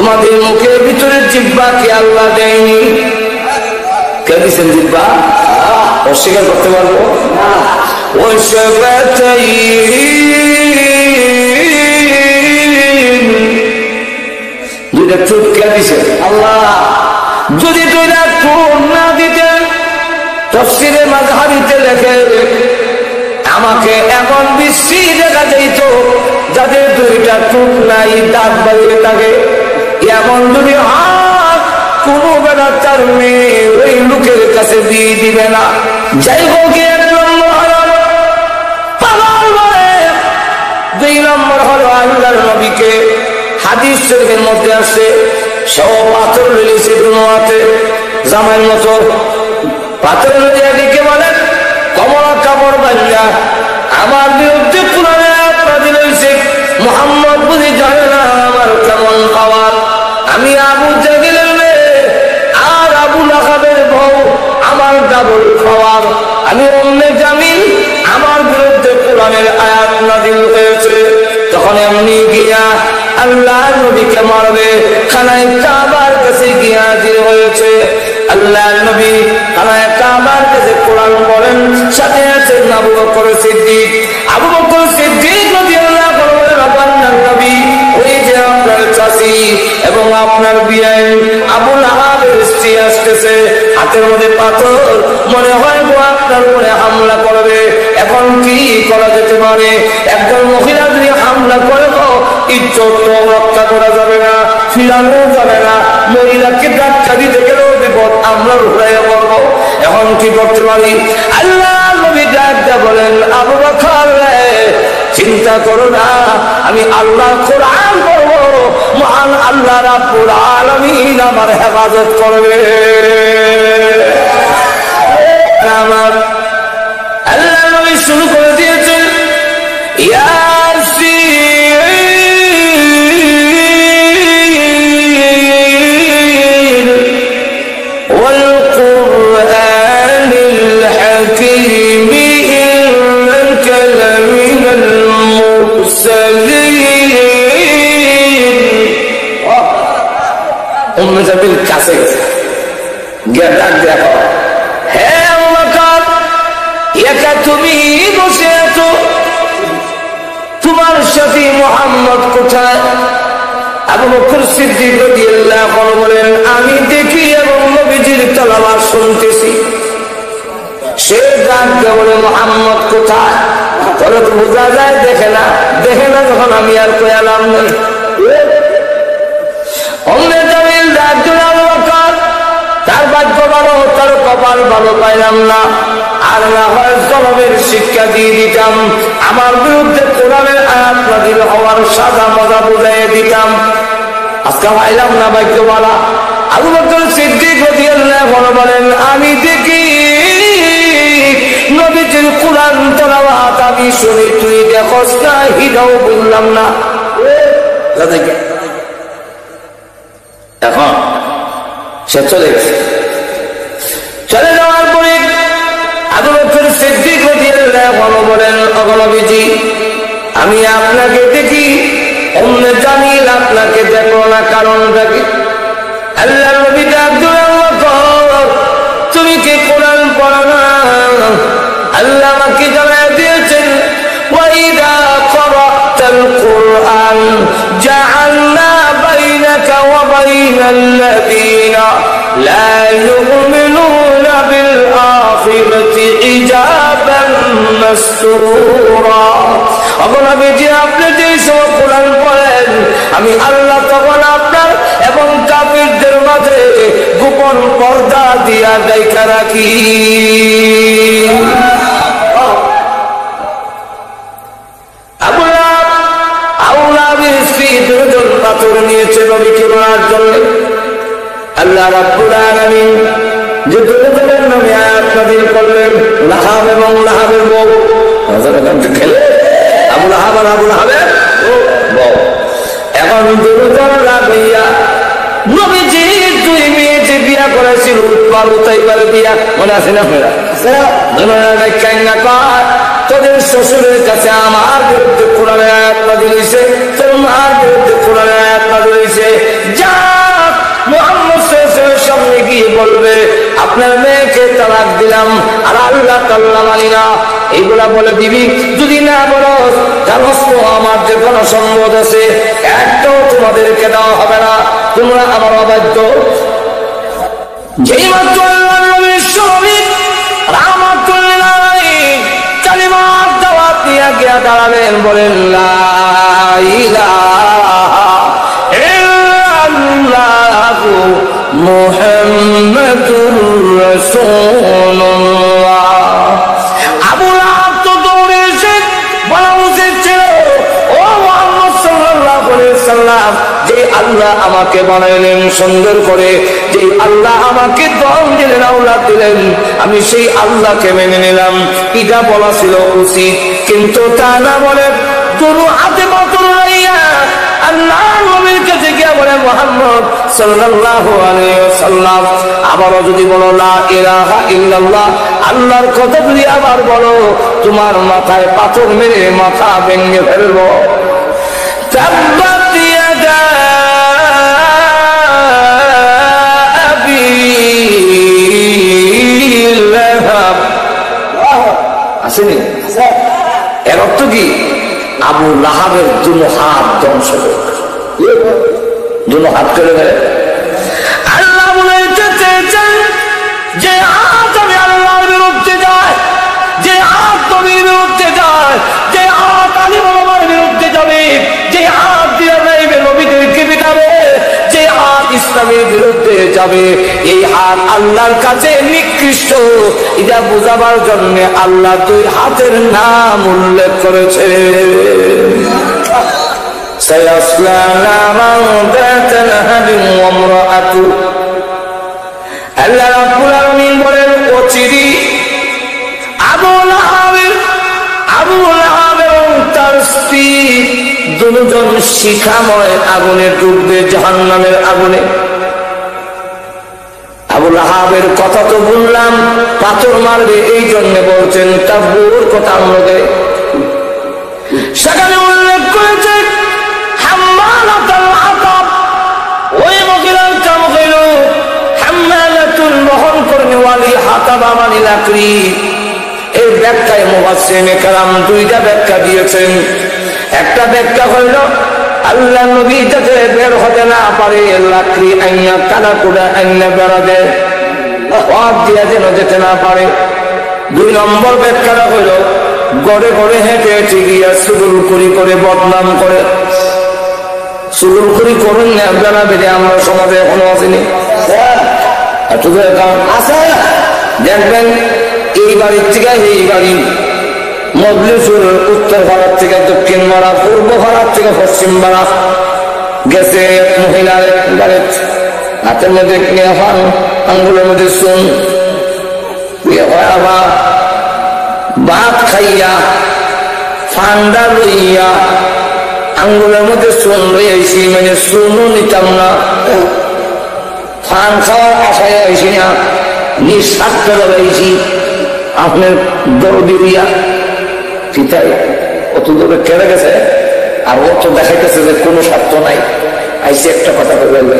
তোমাদের মুখের ভিতরে জিহ্বাকে আল্লাহ দেয়নি। কে দিচ্ছেন জিহ্বা? অস্বীকার করতে পারবো না। ওই দুইটা ঠোঁট কে দিছে? আল্লাহ। যদি দুইটা ঠোঁট না দিতেন, তাফসীরে মাযহাবিতে লেখে আমাকে এমন বিশ্রী দেখা যেত যাদের দুইটা ঠোঁট নাই, দাঁত বাড়িয়ে থাকে, এমন যদি কোন বেলা তার মেয়ে ওই লোকের কাছে বিয়ে দিবে না। যাই হোক, 1 নম্বর হল পাগল বলে, 2 নম্বর হলো আল্লাহর নবীকে হাদিস শরীফের মধ্যে আসছে সব পাথর লেগেছে দুনোয়াতে জামাইয়ের মতো পাথর লেগে দিকে বলেন কমলা কাপড় বাঁধা আমার বিরুদ্ধে কোরআনে আয়াত নাযিল হয়েছে, মুহাম্মদ বুঝি জানে না আমার কেমন পাওয়ার। আমি আবু জাহেলের মেয়ে আর আবু লাহাবের বউ, আমার ডাবল পাওয়ার। আমি উম্মে জামিল, আমার বিরুদ্ধে কোরআনের আয়াত নাযিল হয়েছে। তখন এমনি গিয়া আল্লাহ নবীকে মারবে, খানায় কাবার কাছে গিয়া হাজির হয়েছে। আল্লাহ নবী খানায় কাবার কাছে কোরআন পড়েন, সাথে আছেন আবু বকর সিদ্দিক। আবু বকর সিদ্দিক রাদিয়াল্লাহু আনহু বলেন, আপনার নবী ওই যে আপনার চাচি এবং আপনার বিয়াই আবু লাহাবের স্ত্রী আসতেছে, হাতের মধ্যে পাথর, মনে হয় গো আপনার উপরে হামলা করবে। এখন কি করা যেতে পারে? একজন মহিলা যদি হামলা করে তো ইজ্জত তো রক্ষা করা যাবে না, ফিরানো যাবে না, মহিলাকে ধাক্কা দিতে গেলেও বিপদ, আমরা ঘুরাইয়া পড়বো। এখন কি করতে পারি? আল্লাহ নবী ডাকতে বলেন, আবু বকর চিন্তা করো না, আমি আল্লাহ কোরআন পড়বো, মহান আল্লাহ রাব্বুল আলামিন আমার হেফাজত করবে। আমার আল্লাহ নবী শুরু করে দিয়েছেন, ইয়াসিন ওয়াল কুরআনিল হাকীম ইন্নাকা লামিনাল মুরসালিন। উম্মে জামিল কাছে গেছে, গিয়ে ডাক দেখো, হে আবু বকর, একা তুমি বসে আছো, তোমার সাথী মুহাম্মদ কোথায়? আবু বকর সিদ্দিক রাদিয়াল্লাহু আনহু বলেন, আমি দেখি এবং নবীজির তেলাওয়াত শুনতেছি। সে ডাক দিয়ে বলে, মুহাম্মদ কোথায়? বলে তো বোঝা যায় দেখে না, দেখে না যখন আমি আর কয়ালাম নেই। উম্মে জামিল ডাক দিল, আবু বকর তার ভাগ্য ভালো, তার কপাল ভালো পাইলাম না, আর না হয় জবাবের শিক্ষা দিয়ে দিতাম, আমার বিরুদ্ধে কোরআনের আয়াত নাযিল হওয়ার সাজা মজা বুঝাইয়ে দিতাম। আজকে পাইলাম না ভাগ্য ভালো। আবু বকর সিদ্দিক রাদিয়াল্লাহু আনহু বলেন, আমি দেখি নবীজির কোরআন তেলাওয়াত আমি শুনি, তুই দেখোস না, হিদাও বললাম না। এখন সে চলে গেছে। চলে যাওয়ার পরে আবু বকর সিদ্দিক রাদিয়াল্লাহু আনহু বলেন, ওগো নবীজি, আমি আপনাকে দেখি, উম্মে জামিল আপনাকে দেখো না, কারণটা কি? আল্লাহ নবী ডাক দিলেন, আবু বকর তুমি কি কোরআন পড়ো না? আল্লাহ আমাকে জানায় দিয়েছেন, ওয়াইদা ক্বারাতাল কুরআন জাআলনা বাইনাকা ওয়া বাইনাল্লাযীনা লা ইউমিনুনা বিল আখিরাতি হিজাবান মাসতুরা। ওগো নবীজি, আপনি যে সব কোরআন পড়েন, আমি আল্লাহ তখন আপনার এবং কাফিরদের মাঝে গোপন পর্দা দিয়া দেখা রাখি। আবু লাহাবের স্ত্রী দুজন পাথর নিয়েছে নবীকে মারার জন্য। আল্লাহ রাব্বুল আলামিন যে দুজনের নামে আয়াত নাযিল করলেন, লাহাব এবং লাহাবের বউ, খেলে আবু লাহাব আর আবু লাহাবের বউ। এখন দুজন লাগাইয়া নবীজি 2 মেয়ে যে বিয়া করেছিল, উতবার বিয়া, মনে আছে না? তোদের শ্বশুরের কাছে আমার বিরুদ্ধে কোরআনের আয়াত নাযিল হয়েছে, তোর মার বিরুদ্ধে কোরআনের আয়াত নাযিল হয়েছে, যা আপনার মেয়েকে তালাক দিলাম, আর আল্লাহ তাআলা মানি না, এইগুলা বলে দিবি। যদি না বলো জানোস তো আমার যে কোনো সম্পদ আছে একটাও তোমাদেরকে দেওয়া হবে না, তোমরা আমার অবাধ্য। যেই মাত্র আল্লাহর নবীর শরীর রাহমাতুল্লিল আলাইহি কালিমার দাওয়াত দিয়া গিয়া দাঁড়ালেন, বলেন লা ইলাহা ইল্লাল্লাহু মুহাম্মাদুর রাসূলুল্লাহ। আবু লাহাব তো দৌড়ে এসে বলা উচিত ছিল, ও মুহাম্মদ সাল্লাল্লাহু আলাইহি ওয়াসাল্লাম, যে আল্লাহ আমাকে বানাইলেন সুন্দর করে, যে আল্লাহ আমাকে দম দিলেন, আওলাদ দিলেন, আমি সেই আল্লাহকে মেনে নিলাম, এটা বলা ছিল উচিত। কিন্তু তা না বলে দুরু হাতে মাতুর রাইয়া আল্লাহর নবীর কাছে গিয়া বলে, মুহাম্মদ সাল্লাল্লাহু আলাইহি ওয়াসাল্লাম, আবারও যদি বলো লা ইলাহা ইল্লাল্লাহ, আল্লাহর কথা যদি আবার বলো, তোমার মাথায় পাথর মেরে মাথা ভেঙে ফেলবো। তাব্বাত ইয়াদা আবি লাহাব, আসেনি? এর অর্থ কি? আবু লাহাবের দুনো হাত ধ্বংস করে, দুনো হাত করে দেয়। আল্লাহ বলতে চেয়েছেন যে হাত আমি আল্লাহর বিরুদ্ধে যায়, যে হাত নবীর বিরুদ্ধে যায়, যে হাত আলিম ওলামার বিরুদ্ধে যাবে, যে হাত দিয়ে নাইবে নবীদেরকে পিটাবে, যে হাত ইসলামের বিরুদ্ধে যাবে, এই হাত আল্লাহর কাছে নিকৃষ্ট। এটা বোঝাবার জন্য আল্লাহ দুই হাতের নাম উল্লেখ করেছে। سيصلى نارا ذات لهب وامرأته, আল্লাহ রাব্বুল আলামিন বলেন, অচিরি আবু লাহাব এবং তার স্ত্রী দুজন শিখাময় আগুনে ডুববে, জাহান্নামের আগুনে। আবু লাহাবের কথা তো বললাম, পাথর মারবে এই জন্য বলছেন, তাবুর কথা আমরা সেখানে উল্লেখ করেছে হাম্মালাতুল হাতাব, ওই মহিলার কাম হইল হাম্মালাতুল বহন করনে ওয়ালি হাতাব মানে লাকড়ি। এই ব্যাখ্যায় মুফাসসিরিনে কেরাম দুইটা ব্যাখ্যা দিয়েছেন। একটা ব্যাখ্যা হইল আল্লাহ নবী যাতে বের হতে না পারে লাকড়ি আইনা কানা কুড়া আইনা বেড়াতে পথ দিয়া যেন যেতে না পারে। দুই নম্বর ব্যাখ্যাটা হইল গড়ে গড়ে হেঁটে হেঁটে গিয়া সুগুল করি করে বদনাম করে। সুগুল করি করুন না বেড়া বেড়ে আমরা সমাজে এখনো আসেনি, দেখবেন এই বাড়ির থেকে এই বাড়ি, মজলিসুর উত্তর ভারত থেকে দক্ষিণ ভাড়া, পূর্ব ভারত থেকে পশ্চিম ভাড়া গেছে মহিলার বাড়ির হাতের মধ্যে আঙ্গুলের মধ্যে শুন আবার ভাত খাইয়া ঠান্ডা লইয়া আঙ্গুলের মধ্যে শুন লইয়াছি, মানে শুনও নিতাম না, ফান খাওয়ার আশায় আইসি না, নিঃস্বার্থ লাগাইছি আপনার দরদি দিয়া পিতাই অত দূরে কেড়ে গেছে, আর অত দেখাইতেছে যে কোনো স্বার্থ নাই। আইসি একটা কথা বলবে,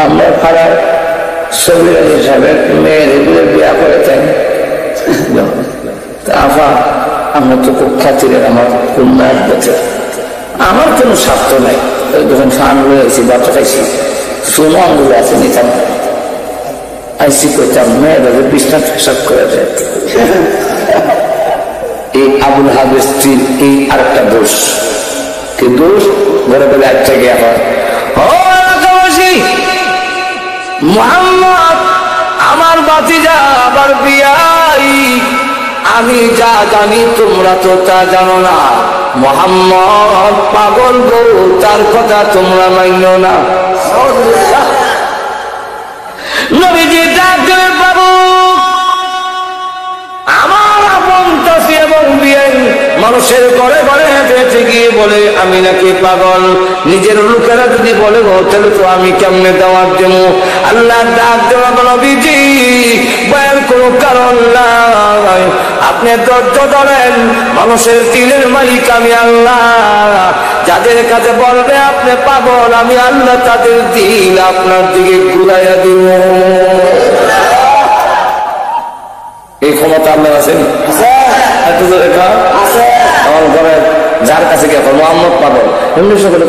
আমরা পাড়ার সবির আলী সাহেবের মেয়ের এগুলো বিয়া করেছেন, আফা আমরা তো খুব খাতিরের, আমার খুব মায়ের বেঁচে, আমার কোনো স্বার্থ নাই। যখন ফান রয়েছি বাচ্চ খাইছি শুনো আঙ্গুলো আছে নিতাম, আইসি করতাম মেয়েদের বিছনা পেশাব করে দেয়। এই আবুল হাবের স্ত্রী এই আরেকটা দোষ, কি দোষ? ঘরে বলে একটা গিয়া হয় মুহাম্মদ আমার বাতিজা আবার বিয়াই, আমি যা জানি তোমরা তো তা জানো না। মুহাম্মদ পাগল বউ, তার কথা তোমরা মাইনো না। নবীজি ডাক দিলেন, বাবু আমার আপন চাচি এবং বিয়াই মানুষের ঘরে ঘরে হেঁটে হেঁটে গিয়ে বলে আমি নাকি পাগল। নিজের লোকেরা যদি বলে তাহলে তো আমি কেমনে দাওয়াত দেব? আল্লাহ ডাক দেওয়া নবীজি বয়ার কোনো কারণ নাই, আপনি ধৈর্য ধরেন, মানুষের দিলের মালিক আমি আল্লাহ। যাদের কাছে বলবে আপনি পাগল, আমি আল্লাহ তাদের দিল আপনার দিকে ঘুরাইয়া দিব। মতো আল্লাহ আছেন? আমার ঘরে যার কাছে গিয়ে মোহাম্মদ পাগল, এমনি সকলে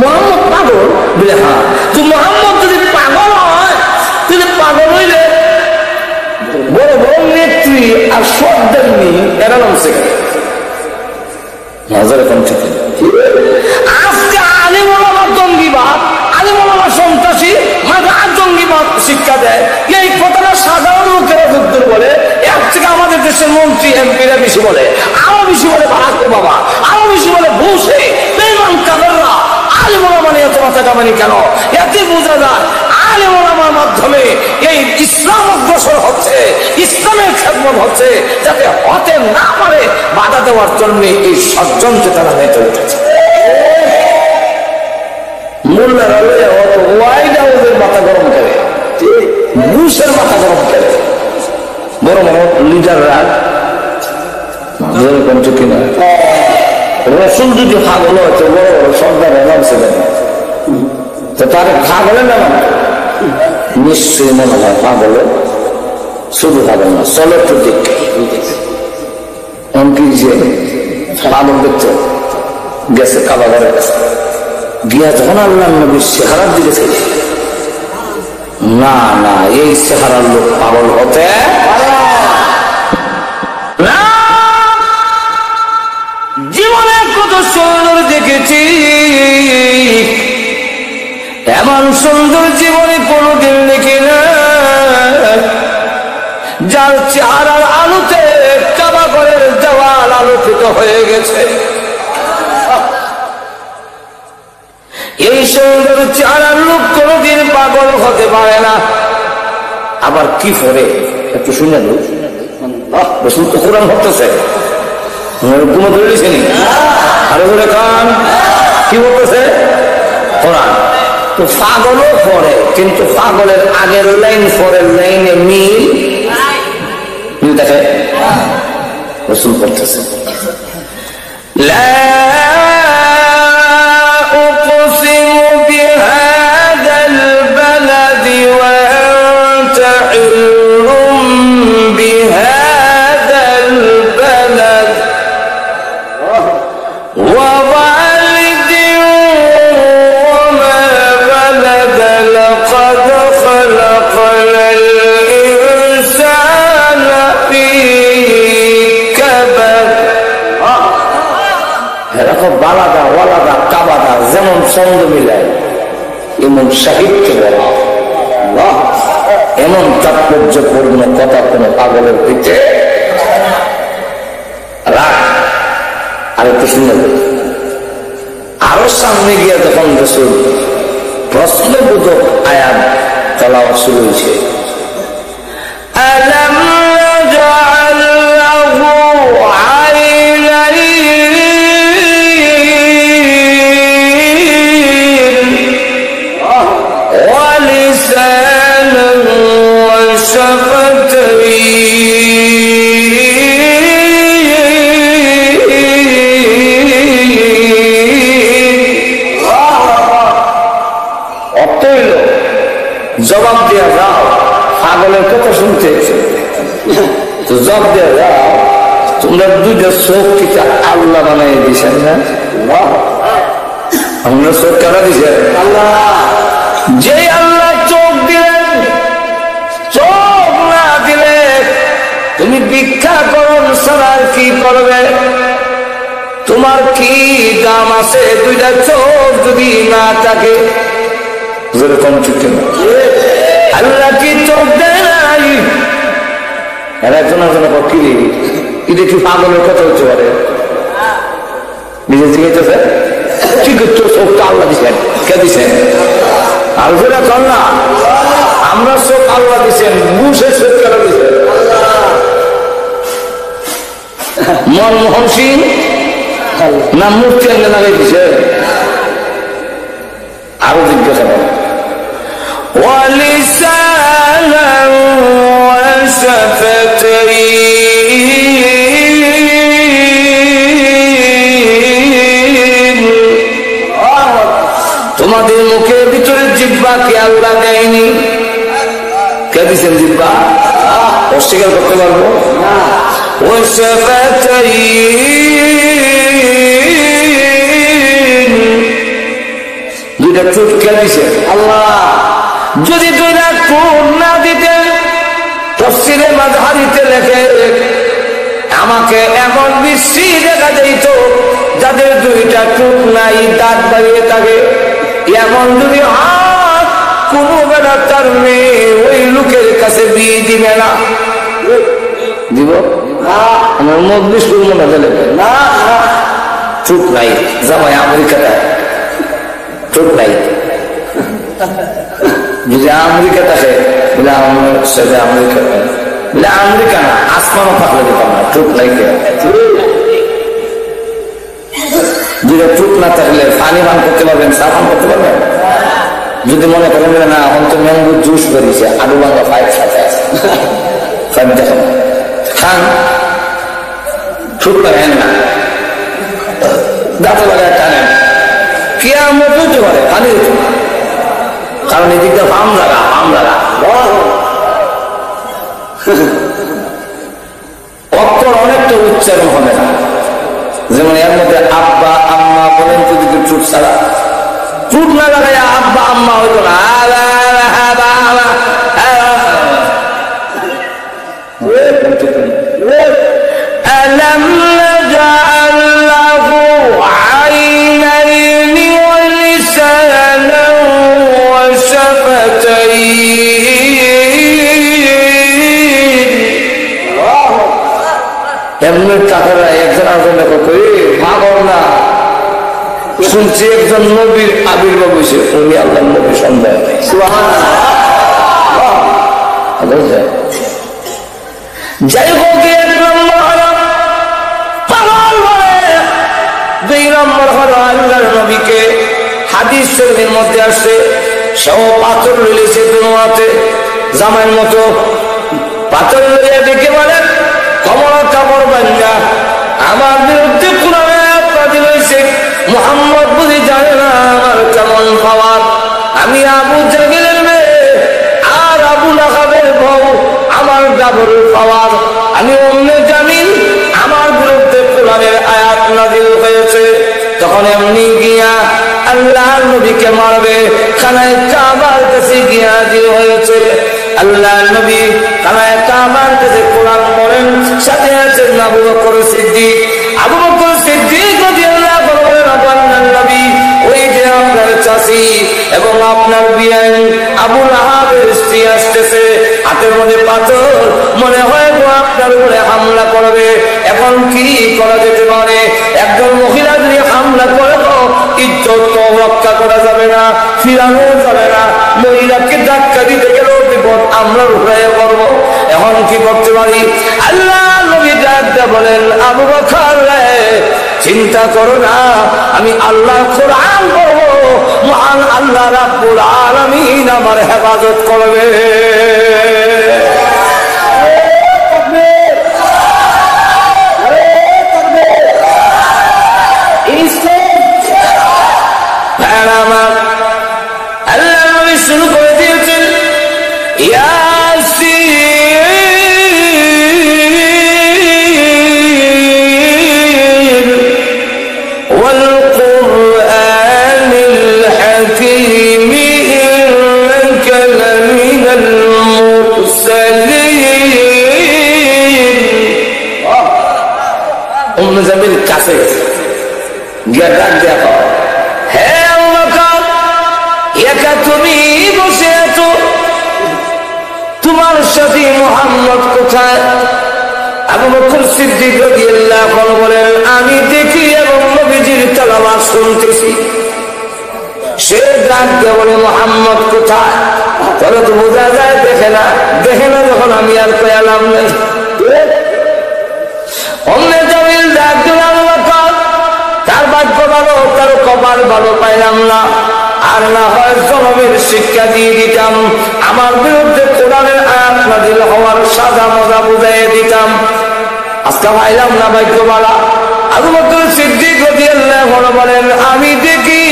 মোহাম্মদ পাগল বলে, হ্যাঁ তো মোহাম্মদ যদি পাগল হয়, যদি পাগল হইলে বড় বড় নেত্রী আর সর্দার নিয়ে এরা নামছে নজরে কম থেকে। আজকে আলিম ওলামার জঙ্গিবাদ, আলিম ওলামার সন্ত্রাসী মাঝার জঙ্গিবাদ শিক্ষা দেয়, এই কথাটা সাধারণ লোকেরা যুদ্ধ বলে। এর থেকে আমাদের দেশের মন্ত্রী এমপিরা বেশি বলে, আরো বেশি বলে বারাক ওবামা, আরো বেশি বলে বুশে, বেঈমান কাফেররা। আলিম ওলামা নিয়ে এত মাথা কামানি কেন? এতে বোঝা যায় আলিম ওলামার মাধ্যমে এই ইসলাম অগ্রসর হচ্ছে, ইসলামের খেদমত হচ্ছে, যাতে হতে না পারে বাধা দেওয়ার জন্য এই ষড়যন্ত্রে তারা নেতৃত্ব উঠেছে। মোল্লারা অত ওয়াইড হাউসের মাথা গরম করে, বুশের মাথা গরম করে, বড় বড় লিডাররা কমছে কিনা। রসুল যদি পাগল হচ্ছে বড় বড় সর্দারে নামছে কেন? তো তার পাগলে না নিশ্চয়ই মনে হয় পাগল, শুধু পাগল না, চলে তো দেখে এমনকি যে পাগল দেখতে গেছে কাবাগারের কাছে গিয়া যখন আল্লাহ নবীর চেহারার দিকে ছিল, না না এই চেহারার লোক পাগল হতে না। জীবনে কত সুন্দর দেখেছি, এমন সুন্দর জীবনে কোনদিন দেখি না, যার চেহারার আলোতে কাবাগরের দেওয়াল আলোকিত হয়ে গেছে। এই সুন্দর চেহারার লোক কোনদিন পাগল হতে পারে না। আবার কি করে একটু শুনে লোক রসুল তো কোরআন হতেছে, ঘুমো ধরেছে নি আরো ধরে কান কি বলতেছে কোরআন। তো পাগলও পড়ে, কিন্তু পাগলের আগের লাইন পরের লাইনে মিল দেখে রসুল পড়তেছে বালাদা ওয়ালাদা কাবাদা যেমন ছন্দ মিলায় এমন সাহিত্য বলা, এমন তাৎপর্যপূর্ণ কথা কোন পাগলের হইতে রাখ। আর একটু শুনে আরো সামনে গিয়ে যখন রসুল প্রশ্নবোধক আয়াত তেলাওয়াত শুরু হয়েছে, আলাম নাজআল লাহু জবাব দেওয়া যাও, পাগলের কথা শুনতে তো জবাব দেওয়া যাও, তোমরা দুইটা চোখ থেকে আল্লাহ বানাই দিয়েছেন না? আমরা চোখ কারা দিয়েছেন? আল্লাহ। যে আল্লাহ চোখ দিলেন, চোখ না দিলে তুমি ভিক্ষা করো ছাড়া কি করবে? তোমার কি দাম আছে দুইটা চোখ যদি না থাকে? যেরকম ঠিক না, আল্লাহ কি চোখ দেয় নাই? একজনের জন্য কি এটা কি পাগলের কথা হচ্ছে পারে? নিজে শিখেছে কি করতো? চোখটা আল্লাহ দিচ্ছেন, কে দিচ্ছেন? আলোচনা কর না, আমরা চোখ আল্লাহ দিচ্ছেন, বুঝে চোখ কেন দিচ্ছেন? মনমোহন সিং না মূর্তি আগে লাগাই দিছে? আরো জিজ্ঞাসা করেন তোমাদের মুখের ভিতরে জিহ্বা কে আল্লাহ দেয়নি? কে দিচ্ছেন জিহ্বা? অস্বীকার করতে পারবো না। দুইটা ঠোঁট কে দিছে আল্লাহ। যদি দুইটা ঠোঁট না দিতেন, তাফসীরে মাযহারিতে লেখে আমাকে এমন বিশ্রী দেখা যেত যাদের দুইটা ঠোঁট নাই, দাঁত বাড়িয়ে থাকে, এমন যদি হাত কোনো বেলা তার মেয়ে ওই লোকের কাছে বিয়ে দিবে না। দিব আমার মজলিস করবো না, না ঠোঁট নাই, জামাই আমেরিকাটা ঠোঁট নাই। যদি আমেরিকা থাকে বলে আমার সাথে আমেরিকা বলে আমেরিকা না, আসমানও থাকলে দিতাম না, ঠোঁট নাই কে। যেটা ঠোঁট না থাকলে পানি পান করতে পারবেন, চা পান করতে পারবেন। যদি মনে করেন না অন্ত ম্যাঙ্গো জুস বেরিয়েছে, আলু বাংলা পাইপ সাথে আছে, পাইপ দেখেন খান, ঠোঁট লাগান না, দাঁত লাগায় টানেন, কিয়ামত হতে পারে পানি হতে পারে। কারণ এদিকটা ফার্ম লাগা অক্ষর অনেকটা উচ্চারণ হবে না। যেমন এর মধ্যে আব্বা আম্মা বলেন, যদি ঠোঁট ছাড়া ঠোঁট না লাগাই আব্বা আম্মা হইতো না। ألم نجعل له عينين ولسانا وشفتين। এমনি টাকারা একজন আরেকজন পাগল না। শুনছি একজন নবীর আবির্ভাব হয়েছে, উনি আল্লাহ নবী সন্দেহ নেই। যাই হোক, এক নম্বর পাগল বলে, দুই নম্বর হলো আল্লাহর নবীকে হাদিস শরীফের মধ্যে আসছে সেও পাথর লইলেছে দুনিয়াতে জামাইয়ের মতো, পাথর লইয়া দেখে বলেন কমলা কাপড় বান্ধা আমার বিরুদ্ধে কোরআনে নাযিল হয়েছে, মুহাম্মদ বুঝি জানে না আমার কেমন পাওয়ার। আমি আবু জাহেলের মেয়ে আর আবু লাহাবের বউ, আমার ডাবল পাওয়ার। আমি অন্য জামিন, আমার বিরুদ্ধে কোরআনের আয়াত নাযিল হয়েছে। তখন এমনি গিয়া আল্লাহর নবীকে মারবে, খানায় কাবার কাছে গিয়া হাজির হয়েছে। আল্লাহর নবী খানায় কাবার কাছে কোরআন পড়েন, সাথে আছেন আবু বকর সিদ্দিক। আবু বকর সিদ্দিক রাদিয়াল্লাহু আনহু বলেন, আপনার নবী ওই যে আপনার চাচি এবং আপনার বিয়ান আবু লাহাবের স্ত্রী আসতেছে, হাতের মধ্যে পাথর, মনে হয় আপনার উপরে হামলা করবে। এখন কি করা যেতে পারে? একজন মহিলা যদি হামলা করে তো ইজ্জত তো রক্ষা করা যাবে না, ফিরানো যাবে না। মহিলাকে ধাক্কা দিতে গেলেও বিপদ আমরা রুখাইয়া করবো। এখন কি করতে পারি? আল্লাহ নবী ডাকতে বলেন, আবু বকর চিন্তা করো না, আমি আল্লাহ কোরআন পড়বো, মহান আল্লাহ রাব্বুল আলামিন আমার হেফাজত করবে। আল্লাহ নবী শুরু করে দিয়েছেন, ইয়াসিন ওয়াল কুরআনিল হাকীম ইন্নাকা লামিনাল মুরসালিন। উম্মে জামিল কাছে গেছে, গিয়া ডাক দেয়া পাওয়া, হে আবু বকর, একা তুমি বসে আছো, তোমার সাথে মুহাম্মদ কোথায়? আবু বকর সিদ্দিক রাদিয়াল্লাহু আনহু বলেন, আমি দেখি এবং নবীজির তেলাওয়াত শুনতেছি। সে ডাক দিয়ে বলে, মুহাম্মদ কোথায়? তাহলে তো বোঝা যায় দেখে না, যখন আমি আর পেলাম নাই। উম্মে জামিল ডাক দিল, আবু বকর তার ভাগ্য ভালো, তার কপাল ভালো, পাইলাম না। আর না হয় জনমের শিক্ষা দিয়ে দিতাম, আমার বিরুদ্ধে কোরআনের আয়াত নাযিল হওয়ার সাজা মজা বুঝাই দিতাম। আজকে পাইলাম না, ভাগ্য ভালো। আবু বকর সিদ্দিক রাদিয়াল্লাহু আনহু বলেন, আমি দেখি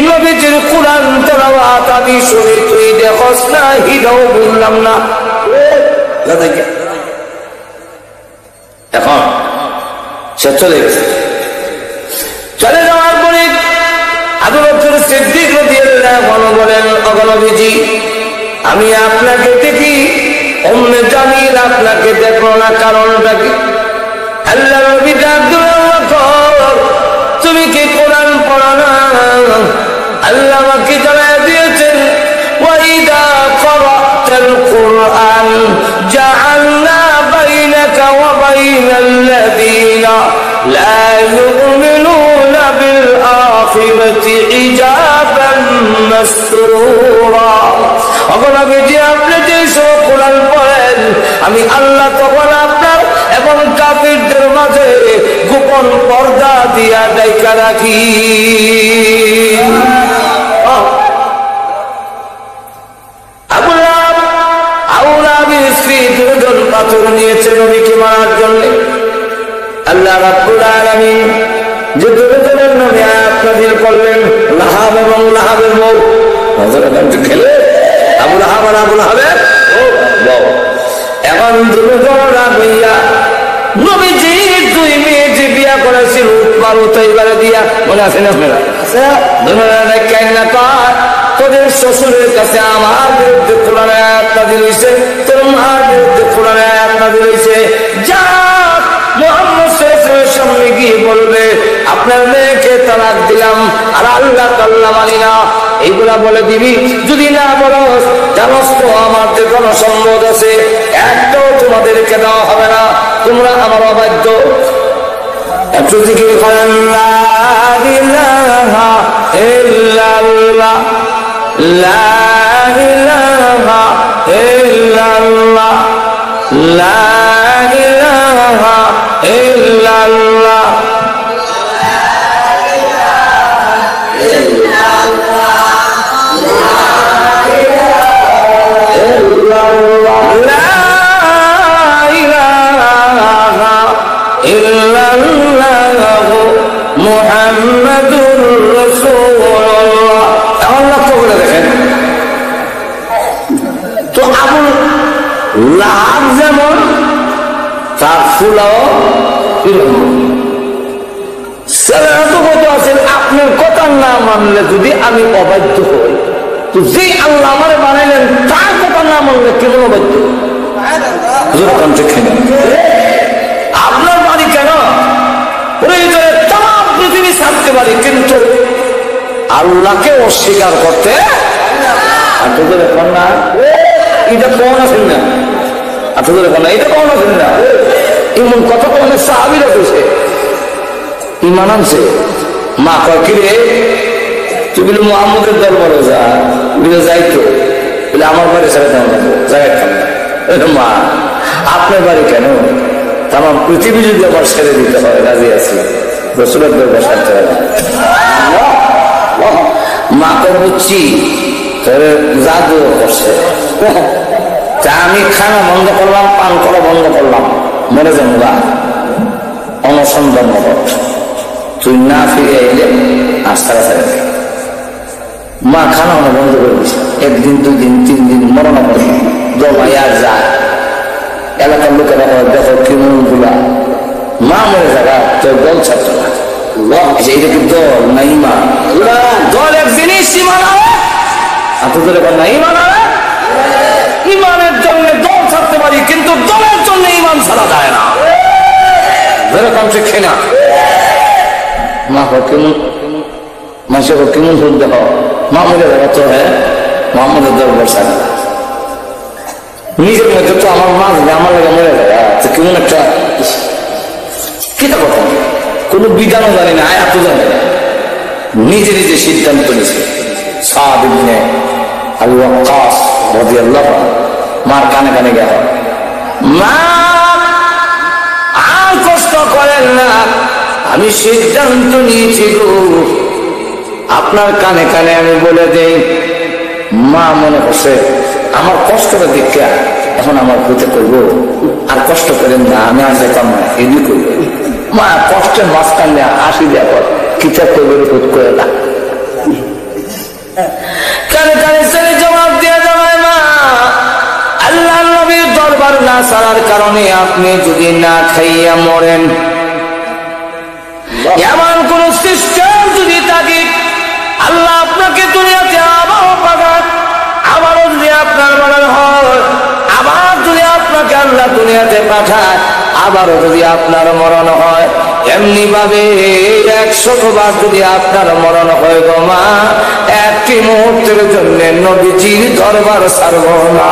নবীজির কোরআন তেলাওয়াত আমি শুনি, তুই দেখোস না, হিদাও বললাম না। এখন সে চলে গেছে। চলে যাওয়ার পরে আবু বকর সিদ্দিক রাদিয়াল্লাহু আনহু বলেন, ওগো নবীজি, আমি আপনাকে দেখি, উম্মে জামিল আপনাকে দেখো না, কারণটা কি? আল্লাহ নবী ডাকলেন, তুমি কি কোরআন পড়ো না? আল্লাহ আমাকে জানায় দিয়েছেন, ওয়াইদা ক্বারাতাল কুরআন জাআলনা বাইনাকা ওয়া বাইনাল্লাযীনা লা ইউমিনুনা বিল আখিরাতি হিজাবান মাসরুরা। অগণবিজি, আপনি যে কোরআন পড়েন, আমি আল্লাহ তখন আপনার এবং কাফিরদের মাঝে গোপন পর্দা দিয়া ডাইকা রাখি। পাথর নিয়েছে নবীকে মারার জন্য। আল্লাহ রাব্বুল আলামিন যে দুজনের নামে আয়াত নাযিল করলেন, লাহাব এবং লাহাবের মৌ। খেলে আবু লাহাব আর আবু লাহাবের মৌ। এখন দুজন রাবিয়া নবীজির দুই মেয়ে যে বিয়া করেছিল উতবা উতাইবারে দিয়া, মনে আছে না আপনারা? দুজনে কান্না কয়, তোদের শ্বশুরের কাছে আমার বিরুদ্ধে কোরআন আয়াত নাযিল হইছে, তোর মার বিরুদ্ধে কোরআন আয়াত নাযিল হইছে, যা মুহাম্মদ সাল্লাল্লাহু আলাইহি ওয়াসাল্লামের সামনে গিয়ে বলবে আপনার মেয়েকে তালাক দিলাম আর আল্লাহ তাআলা মানি না, এইগুলা বলে দিবি। যদি না বলো, জানোস তো আমার যে কোনো সম্পদ আছে একটাও তোমাদেরকে দেওয়া হবে না, তোমরা আমার অবাধ্য। একটু জিকির করেন, লা ইলাহা ইল্লাল্লাহ, লা ইলাহা ইল্লাল্লাহ, লা ইলাহা ইল্লাল্লাহ। মুহাম্মাদুর রাসূলুল্লাহ। এখন লক্ষ্য করে দেখেন তো, আবু লাহাব যেমন তার ফুলাও আছেন, আপনার কথা না মানলে যদি আমি অবাধ্য হই, তো যে আল্লাহ আমার বানাইলেন তার কথা না মানলে কেমন অবাধ্য? আপনার বাড়ি কেন তাম পৃথিবী ছাড়তে পারি, কিন্তু আল্লাহকে অস্বীকার করতে না। এটা কখন আছেন না, এটা কখন আছেন না, এমন কথা কখন সাহাবীরা কইছে, ঈমান আনছে। মা কয়, কি রে তুই বলি মুহাম্মদের দরবারে যা, যাইতো বলে আমার বাড়ি ছেড়ে যাইতাম না। মা আপনার বাড়ি কেন? তাম পৃথিবী যদি আমার ছেড়ে দিতে হয় রাজি আছি, রাসূলের দরবার ছাড়তে হবে। মা তো বুঝছি তোরে জাদু করছে, তা আমি খানা বন্ধ করলাম, পান করা বন্ধ করলাম, মরে যাবো গা, অনসন্ধান মত তুই না ফিরে এলে আস্তারা ছেড়ে দে। মা খানা বন্ধ করে দিচ্ছে, একদিন দুই দিন তিন দিন মরণ করে জমাই আর যায়। এলাকার লোকেরা দেখো কেমন গুলা, মা মরে যাবা তোর দল ছাড়তো না। এটা কি দল না ইমান? দল এক জিনিস, ইমান আপনাদের না ইমান। ইমানের জন্য দল ছাড়তে পারি, কিন্তু দলের জন্য ইমান ছাড়া যায় না। যেরকম শিখে না মা কেমন মাসে কেমন ভোট দেখো, মা মরে যাবা তো হ্যাঁ মোহাম্মদের দরবার ছাড়া। নিজের মধ্যে তো আমার মা আমার লাগে মরে যাবে, তো কেমন একটা কিটা কথা, কোনো বিধানও জানি না, আয়াতও জানি না, নিজে নিজে সিদ্ধান্ত নিয়েছে। সাদ ইবনে আবু ওয়াক্কাস রাদিয়াল্লাহু আনহু মার কানে কানে গেল, মা আর কষ্ট করেন না, আমি সিদ্ধান্ত নিয়েছি গো, আপনার কানে কানে আমি বলে দেই। মা মনে করছে আমার কষ্টটা দেখে এখন আমার হইতে করবো, আর কষ্ট করেন না, আমি আর যেতাম না, এদিকে করবো। মা কষ্টের মাঝখান নিয়ে হাসি দেওয়ার পর কিতাব করবে বোধ করে না, কানে কানে ছেলে জবাব দিয়ে যাওয়ায়, মা আল্লাহ নবীর দরবার আমার না ছাড়ার কারণে আপনি যদি না খাইয়া মরেন, এমন কোন সিস্টেম যদি থাকে, আল্লাহ আপনাকে দুনিয়াতে আবারও পাঠান, আবারও যদি আপনার মরণ হয়, আবার যদি আপনাকে আল্লাহ দুনিয়াতে পাঠায়, আবারও যদি আপনার মরণ হয়, এমনি ভাবে 100 বার যদি আপনার মরণ হয় গো মা, একটি মুহূর্তের জন্য নবীজির দরবার ছাড়ব না।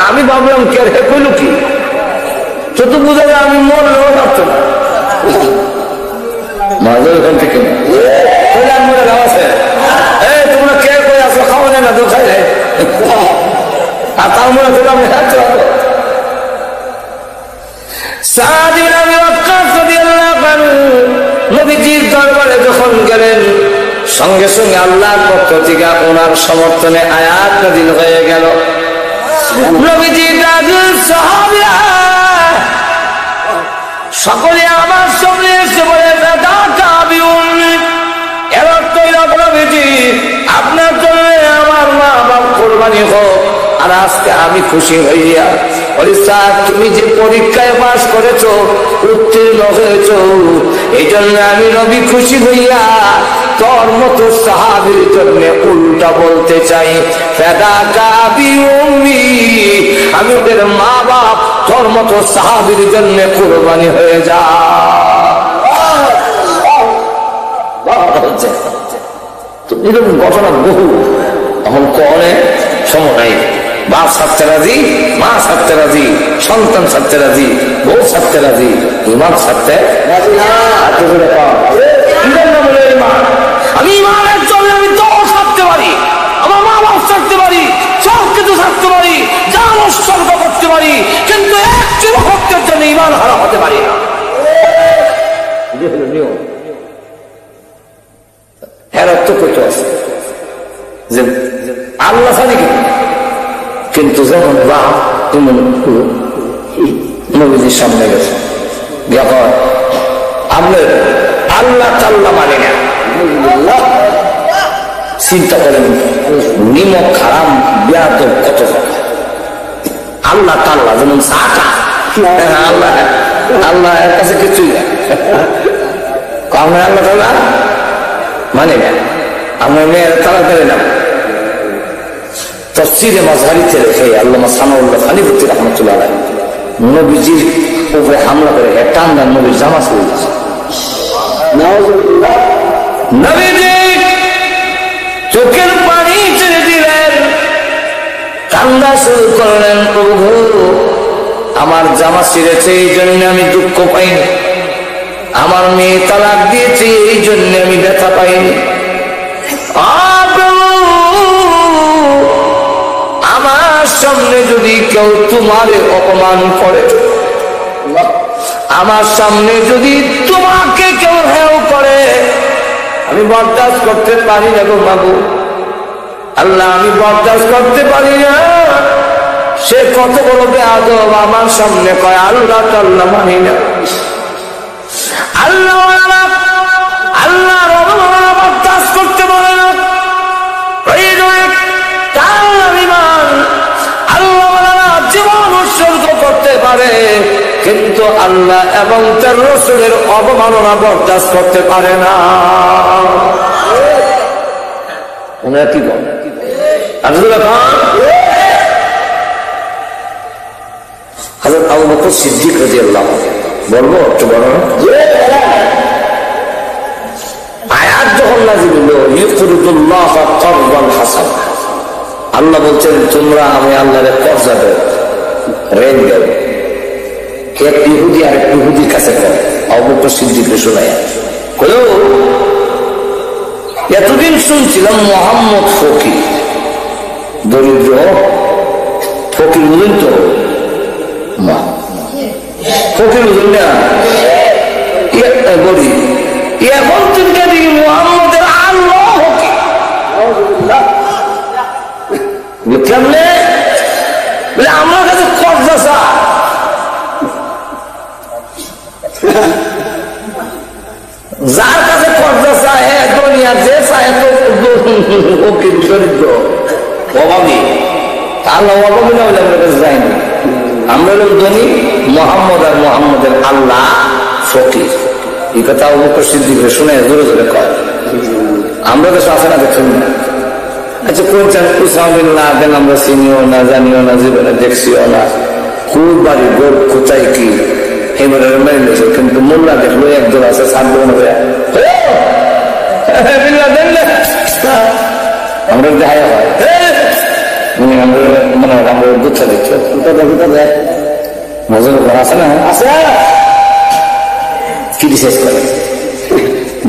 আমি ভাবলাম কে রে কইল কি, তো তো বুঝা যায় আমি মরলেও ভাবতো না। এখান থেকে আছে তোমরা কে কই আসো, খাওয়া যায় না তো খাই যায়, আর তার মনে করলাম নবীজির দরবারে যখন গেলেন, সঙ্গে সঙ্গে আল্লাহর পক্ষ থেকে ওনার সমর্থনে আয়াত নাযিল হয়ে গেল। নবীজির সাহাবীরা সকলে আমার সামনে এসে বলে, এর অর্থ নবীজি আপনার জন্য আমার মা বাপ কোরবানি হোক, আর আজকে আমি খুশি হইয়া তুমি যে পরীক্ষায় পাশ করেছ, উত্তীর্ণ হয়েছ, এই জন্য আমি নবী খুশি হইয়া তোর মতো সাহাবীর জন্য উল্টা বলতে চাই, আমি ওদের মা বাপ তোর মতো সাহাবীর জন্য কোরবানি হয়ে যা। এরকম ঘটনা বহু, তখন কনে সময় নাই, বাপ ছাড়তে রাজি, মা ছাড়তে রাজি, সন্তান ছাড়তে রাজি, বউ ছাড়তে রাজি, ইমান ছাড়তে রাজি না। আমি ইমানের জন্য আমি দল ছাড়তে পারি, আমার মা বাপ ছাড়তে পারি, সব কিছু ছাড়তে পারি, জান উৎসর্গ করতে পারি, কিন্তু একটি মুহূর্তের জন্য ইমান হারা হতে পারি না। নিয়ম হেরাত্ম করতে আছে যে আল্লাহ জানি কিন্তু যখন বাপ তুমি নবীজির সামনে গেছে, যখন আপনার আল্লাহ তাল্লাহ মানে না, চিন্তা করেন নিমক খারাপ ব্যাধ কত আল্লাহ তাল্লাহ, যেমন চাটা আল্লাহ আল্লাহ এর কাছে কিছুই না, আমরা আল্লাহ তাল্লাহ মানে না, আমরা মেয়ের তালা করে না। তাফসীরে মাযহারিতে লেখে আল্লামা সানাউল্লাহ খানিফুদ্দীন রাহমাতুল্লাহ আলাইহি নবীজির উপরে হামলা করে টান টান নবীর জামা ছিঁড়ে দিয়েছে। নবীজি চোখের পানি ছেড়ে দিলেন, কান্না শুরু করলেন, প্রভু আমার জামা ছিঁড়েছে এই জন্য আমি দুঃখ পাইনি, আমার মেয়ে তালাক দিয়েছে এই জন্য আমি ব্যথা পাইনি, আমার সামনে যদি কেউ তোমারে অপমান করে, আমার সামনে যদি তোমাকে কেউ হেয় করে, আমি বরদাস্ত করতে পারি না গো বাবু, আল্লাহ আমি বরদাস্ত করতে পারি না। সে কত বড় বেয়াদব, আমার সামনে কয় আল্লাহ তাল্লাহ মানি না, আল্লাহ আল্লাহ বরদাস্ত করতে পারে না, আল্লাহ জীবন উৎসর্গ করতে পারে, কিন্তু আল্লাহ এবং তার রাসূলের অবমাননা বরদাস্ত করতে পারে না। ওনারা কি বলেন? হযরত আবু বকর সিদ্দিক রাদিয়াল্লাহু আনহু বলবো একটু বলো, আয়াত যখন নাযিল হলো ইউকরিদুল্লাহ করদান হাসান, আল্লাহ বলছেন তোমরা আমি আল্লাহর কর্জা দেব, ঋণ দেব। এক ইহুদি আর এক ইহুদির কাছে করে আবু বকর সিদ্দিককে শোনায় কইল, এতদিন শুনছিলাম মোহাম্মদ ফকির, দরিদ্র ফকির, বুঝলেন তো মা ফকির বুঝলেন না, গরিব, এখন তিনটা দিকে মোহাম্মদের আল্লাহ ফকির, কেমনে বলে আমার কাছে কর্জা চা, যার কাছে কর্জা চায় দুনিয়া যে চায় তো ফকির, দরিদ্র, অভাবী, আল্লাহ অববিনা হলে আমাদের কাছে যায়নি। আমরা লোক ধনী, মোহাম্মদ আর মোহাম্মদের আল্লাহ ফকির। এই কথা আবু বকর সিদ্দিক শুনে জোরে জোরে কয়। আমরা তো আসে না, দেখুন না। আচ্ছা কোনছেন উসামা না দেন, আমরা চিনিও না, জানিও না, জীবনে দেখছিও না, খুব বাড়ি গোল কোথায় কি এবারে মেরে নিয়েছে। কিন্তু মোল্লা দেখলো একজন আছে সাত আমরা দেখা হয় মনে হয় আমরা গুচ্ছা দিচ্ছি মজার ঘর আছে না, আছে কি শেষ করে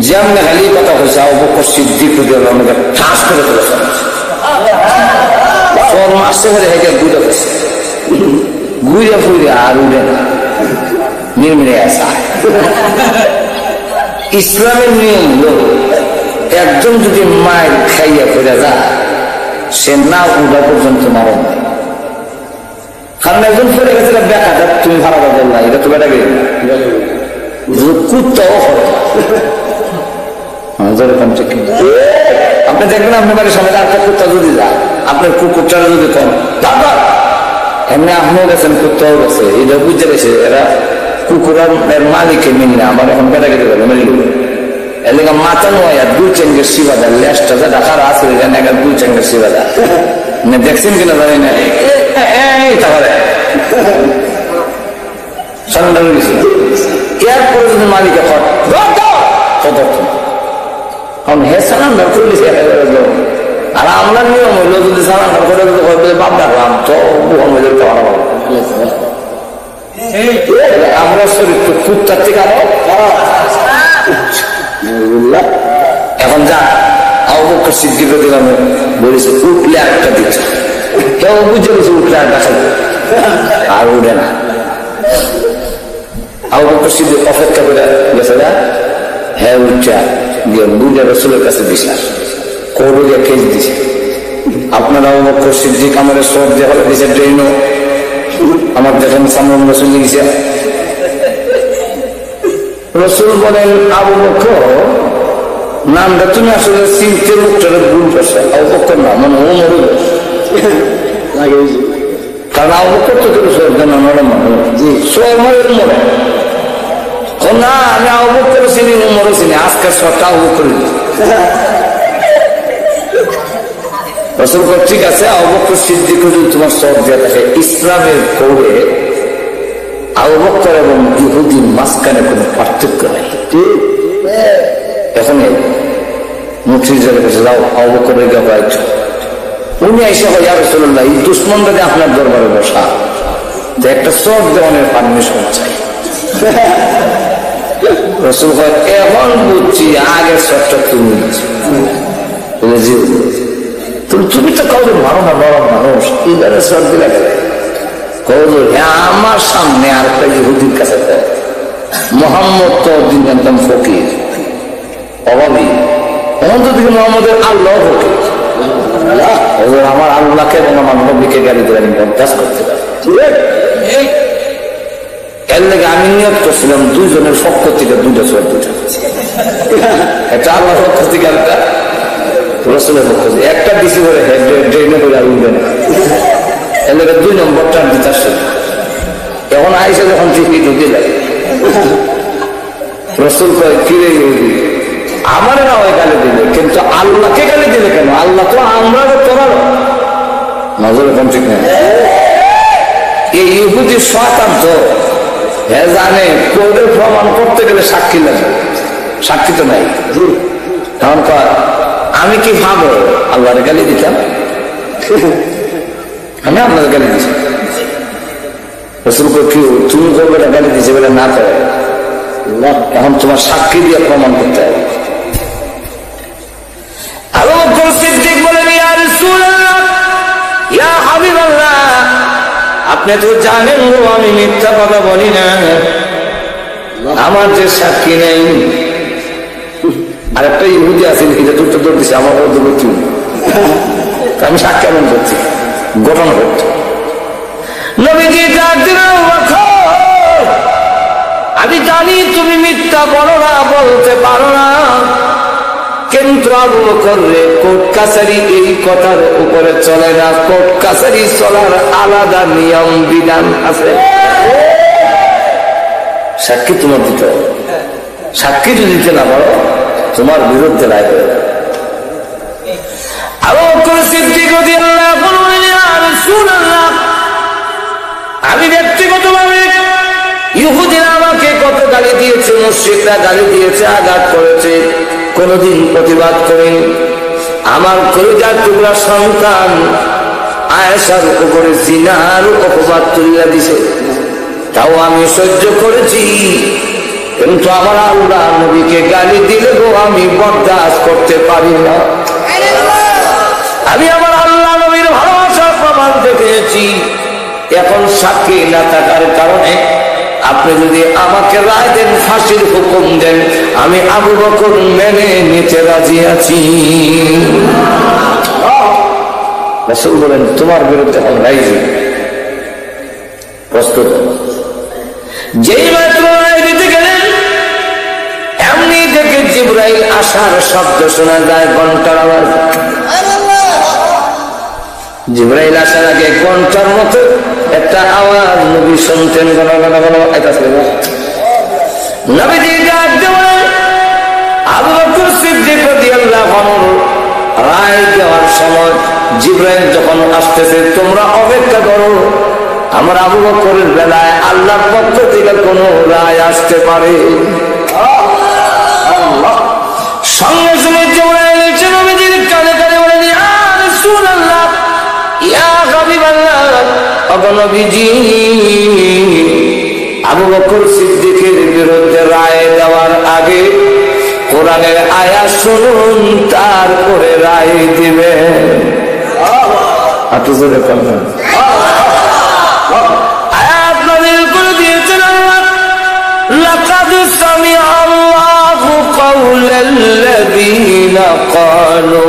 যেমন খালি কথা হয়েছে আবু বকর সিদ্দিক আমাকে ঠাস করে তুলেছে। আসতে পারে হেঁটে ঘুরে গেছে, ঘুরে ফুরে আর উঠে না, নির্মিনে আসা। ইসলামের নিয়ম হল একজন যদি মায়ের খাইয়া ফিরে যায় সে না উঠা পর্যন্ত মারণ নাই। কারণ একজন ফিরে গেছে দেখা যাক তুমি ভাড়া বল না, এটা তো বেটা গেলে কুত্তাও হবে। আপনি দেখবেন আপনার বাড়ির সামনে একটা কুত্তা যদি যায়, আপনার কুকুরটা যদি কম এমনি আপনিও গেছেন, কুত্তাও গেছে, এটা বুঝতে গেছে এরা কুকুরের মালিকে মিল না, আমার এখন বেটা গেতে পারে মেরে গেল। এর লেগে মাথা নয় দুই চেঙ্গের শিবাদা লেসটা যেটা খারাপ আছে দুই চেঙ্গের শিবাদা দেখছেন কিনা জানি না। তাহলে এরপরে যদি মালিকে আর আমরা নিয়ম হইলো যদি সালান্ডার করে বাপ ডাকলাম তো আমরা চরিত্র কুত্তার থেকে আরো এখন যা আবু বকর সিদ্দিক বলেছে উঠলে একটা দিচ্ছে, কেউ বুঝে গেছে উঠলে একটা খাবে আর উঠে না। আবু বকর সিদ্দিক অপেক্ষা করে গেছে না, হ্যাঁ উঠা গিয়ে বুঝে রসুলের কাছে দিছে, কোর্টে গিয়ে কেস দিছে। আপনার আবু বকর সিদ্দিক আমার সব যে হলে দিছে ট্রেনও আমার দেখেন সামনে রসুল গেছে। রসুল বলেন আবু বকর নামটা তুমি আসলে চিনতে লোকটার ভুল করছে, আবু বকর না মানে ওমর, কারণ আবু বকর তো না আমি আবু বকর চিনি ওমরও চিনি, আজকের সবটা আবু বকর। রসুল ঠিক আছে আবু বকর সিদ্দিক যদি তোমার সব দেওয়া থাকে ইসলামের পরে আবু বকর এবং ইহুদির মাঝখানে কোনো পার্থক্য নেই। এখন মুক্তির কাছে যাও আবু বকরের গায়ে উনি এসে হয় ইয়া রাসূলুল্লাহ এই দুশ্মনটা আপনার দরবারে বসা একটা সব দেওয়ানের পারমিশন চাই। রসুল কয় এখন বুঝছি আগের সবটা তুমি তুমি তো কাউকে মারো না, নরম মানুষ এইবারে সব দিলে আমার সামনে আর একটা ইহুদির কাছে মোহাম্মদ তো দিন জানতাম ফকির অভাবী, এখন তো দিকে মোহাম্মদের আল্লাহ ফকির, আমার আল্লাহকে এবং আমার নবীকে গালি দিয়ে আমি বরদাস করতে পারি। এর লেগে আমি নিয়ত করছিলাম দুইজনের পক্ষ থেকে দুইটা সোয়ার দুইটা, একটা আল্লাহ পক্ষ থেকে একটা রসুলের পক্ষ থেকে, একটা দিছি করে ড্রেনে করে আর উঠবে না। এর লেগে 2 নম্বরটা দিতে আসছে। এখন আইসা যখন ঠিকই ঢুকে যায় রসুল কয় ফিরে আমার না ওই গালি দিলে, কিন্তু আল্লাহকে গালি দিলে কেন? আল্লাহ তো আমরা তোরারও নজর এখন ঠিক নেই। এই ইহুদি শয়তান তো হ্যাঁ জানে কোর্টে প্রমাণ করতে গেলে সাক্ষী লাগে, সাক্ষী তো নাই। তখন কয় আমি কি ভাবো আল্লাহরে গালি দিতাম, আমি আপনাদের গালি দিচ্ছি। রসুল কি তুমি করবে গালি দিচ্ছে বলে না করে, এখন তোমার সাক্ষী দিয়ে প্রমাণ করতে হবে। আবু বকর সিদ্দিক বলেন ইয়া রাসূলুল্লাহ ইয়া হাবিবাল্লাহ আপনি তো জানেন আমি মিথ্যা কথা বলি না, আমার যে সাক্ষী নেই। আর একটা ইহুদি আছে এটা তো উত্তর দিচ্ছে আমার কি আমি সাক্ষী এমন করছি ঘটনা ঘটছে। নবীজি আমি জানি তুমি মিথ্যা বলো না, বলতে পারো না, কিন্তু আবু বকর কোর্ট কাছারি এই কথার উপরে চলে না। কোর্ট কাছারি চলার আলাদা নিয়ম বিধান আছে। সাক্ষী তোমার দিতে হবে, সাক্ষী যদি দিতে না পারো তোমার বিরুদ্ধে রায় হবে। আবু বকর সিদ্দিক রাদিয়াল্লাহু আনহু বলেন, ইয়া রাসূলুল্লাহ, আমি ব্যক্তিগতভাবে ইহুদিরা আমাকে কত গালি দিয়েছে, মুশরিকরা গালি দিয়েছে, আঘাত করেছে, কোনদিন প্রতিবাদ করেনি। আমার কলিজার টুকরা সন্তান আয়েশার উপরে জিনার অপবাদ তুলিয়া দিছে, তাও আমি সহ্য করেছি। কিন্তু আমার আল্লাহ নবীকে গালি দিলে আমি বরদাস্ত করতে পারি না। আমি আমার আল্লাহ নবীর ভালোবাসার প্রমাণ দেখেছি। এখন সাক্ষী না থাকার কারণে আপনি যদি আমাকে রায় দেন, ফাঁসির হুকুম দেন, আমি আবু বকর মেনে নিতে রাজি আছি। রাসূল বলেন, তোমার বিরুদ্ধে এখন রাজি, প্রস্তুত। যেই মাত্র রায় দিতে গেলেন, এমনি দেখে জিবরাইল আসার শব্দ শোনা যায়, ঘন্টার আওয়াজ। জিবরাইল আসার আগে ঘন্টার মতো একটা আওয়াজ নবী শুনতেন, নবীজি ডাক দেওয়া আবু বকর সিদ্দিক রাদিয়াল্লাহু আনহু রায় দেওয়ার সময় জিবরাইল যখন আসতেছে, তোমরা অপেক্ষা করো, আমার আবু বকরের বেলায় আল্লাহর পক্ষ থেকে কোন রায় আসতে পারে। সঙ্গে সঙ্গে জিবরাইল এসে নবীজির কানে কানে বলেন, ইয়া রাসূলুল্লাহ, ইয়া হাবিবাল্লাহ, ওগো নবীজি, আবু বকর সিদ্দিকের বিরুদ্ধে রায় দেওয়ার আগে কোরআনের আয়াত শুনুন, তারপরে রায় দিবেন। আট জোরে পড়বেন। আয়াত নাযিল করে দিয়েছেন আল্লাহ, লাকাদ সামিআ আল্লাহু কাওলাল্লাযীনা ক্বালু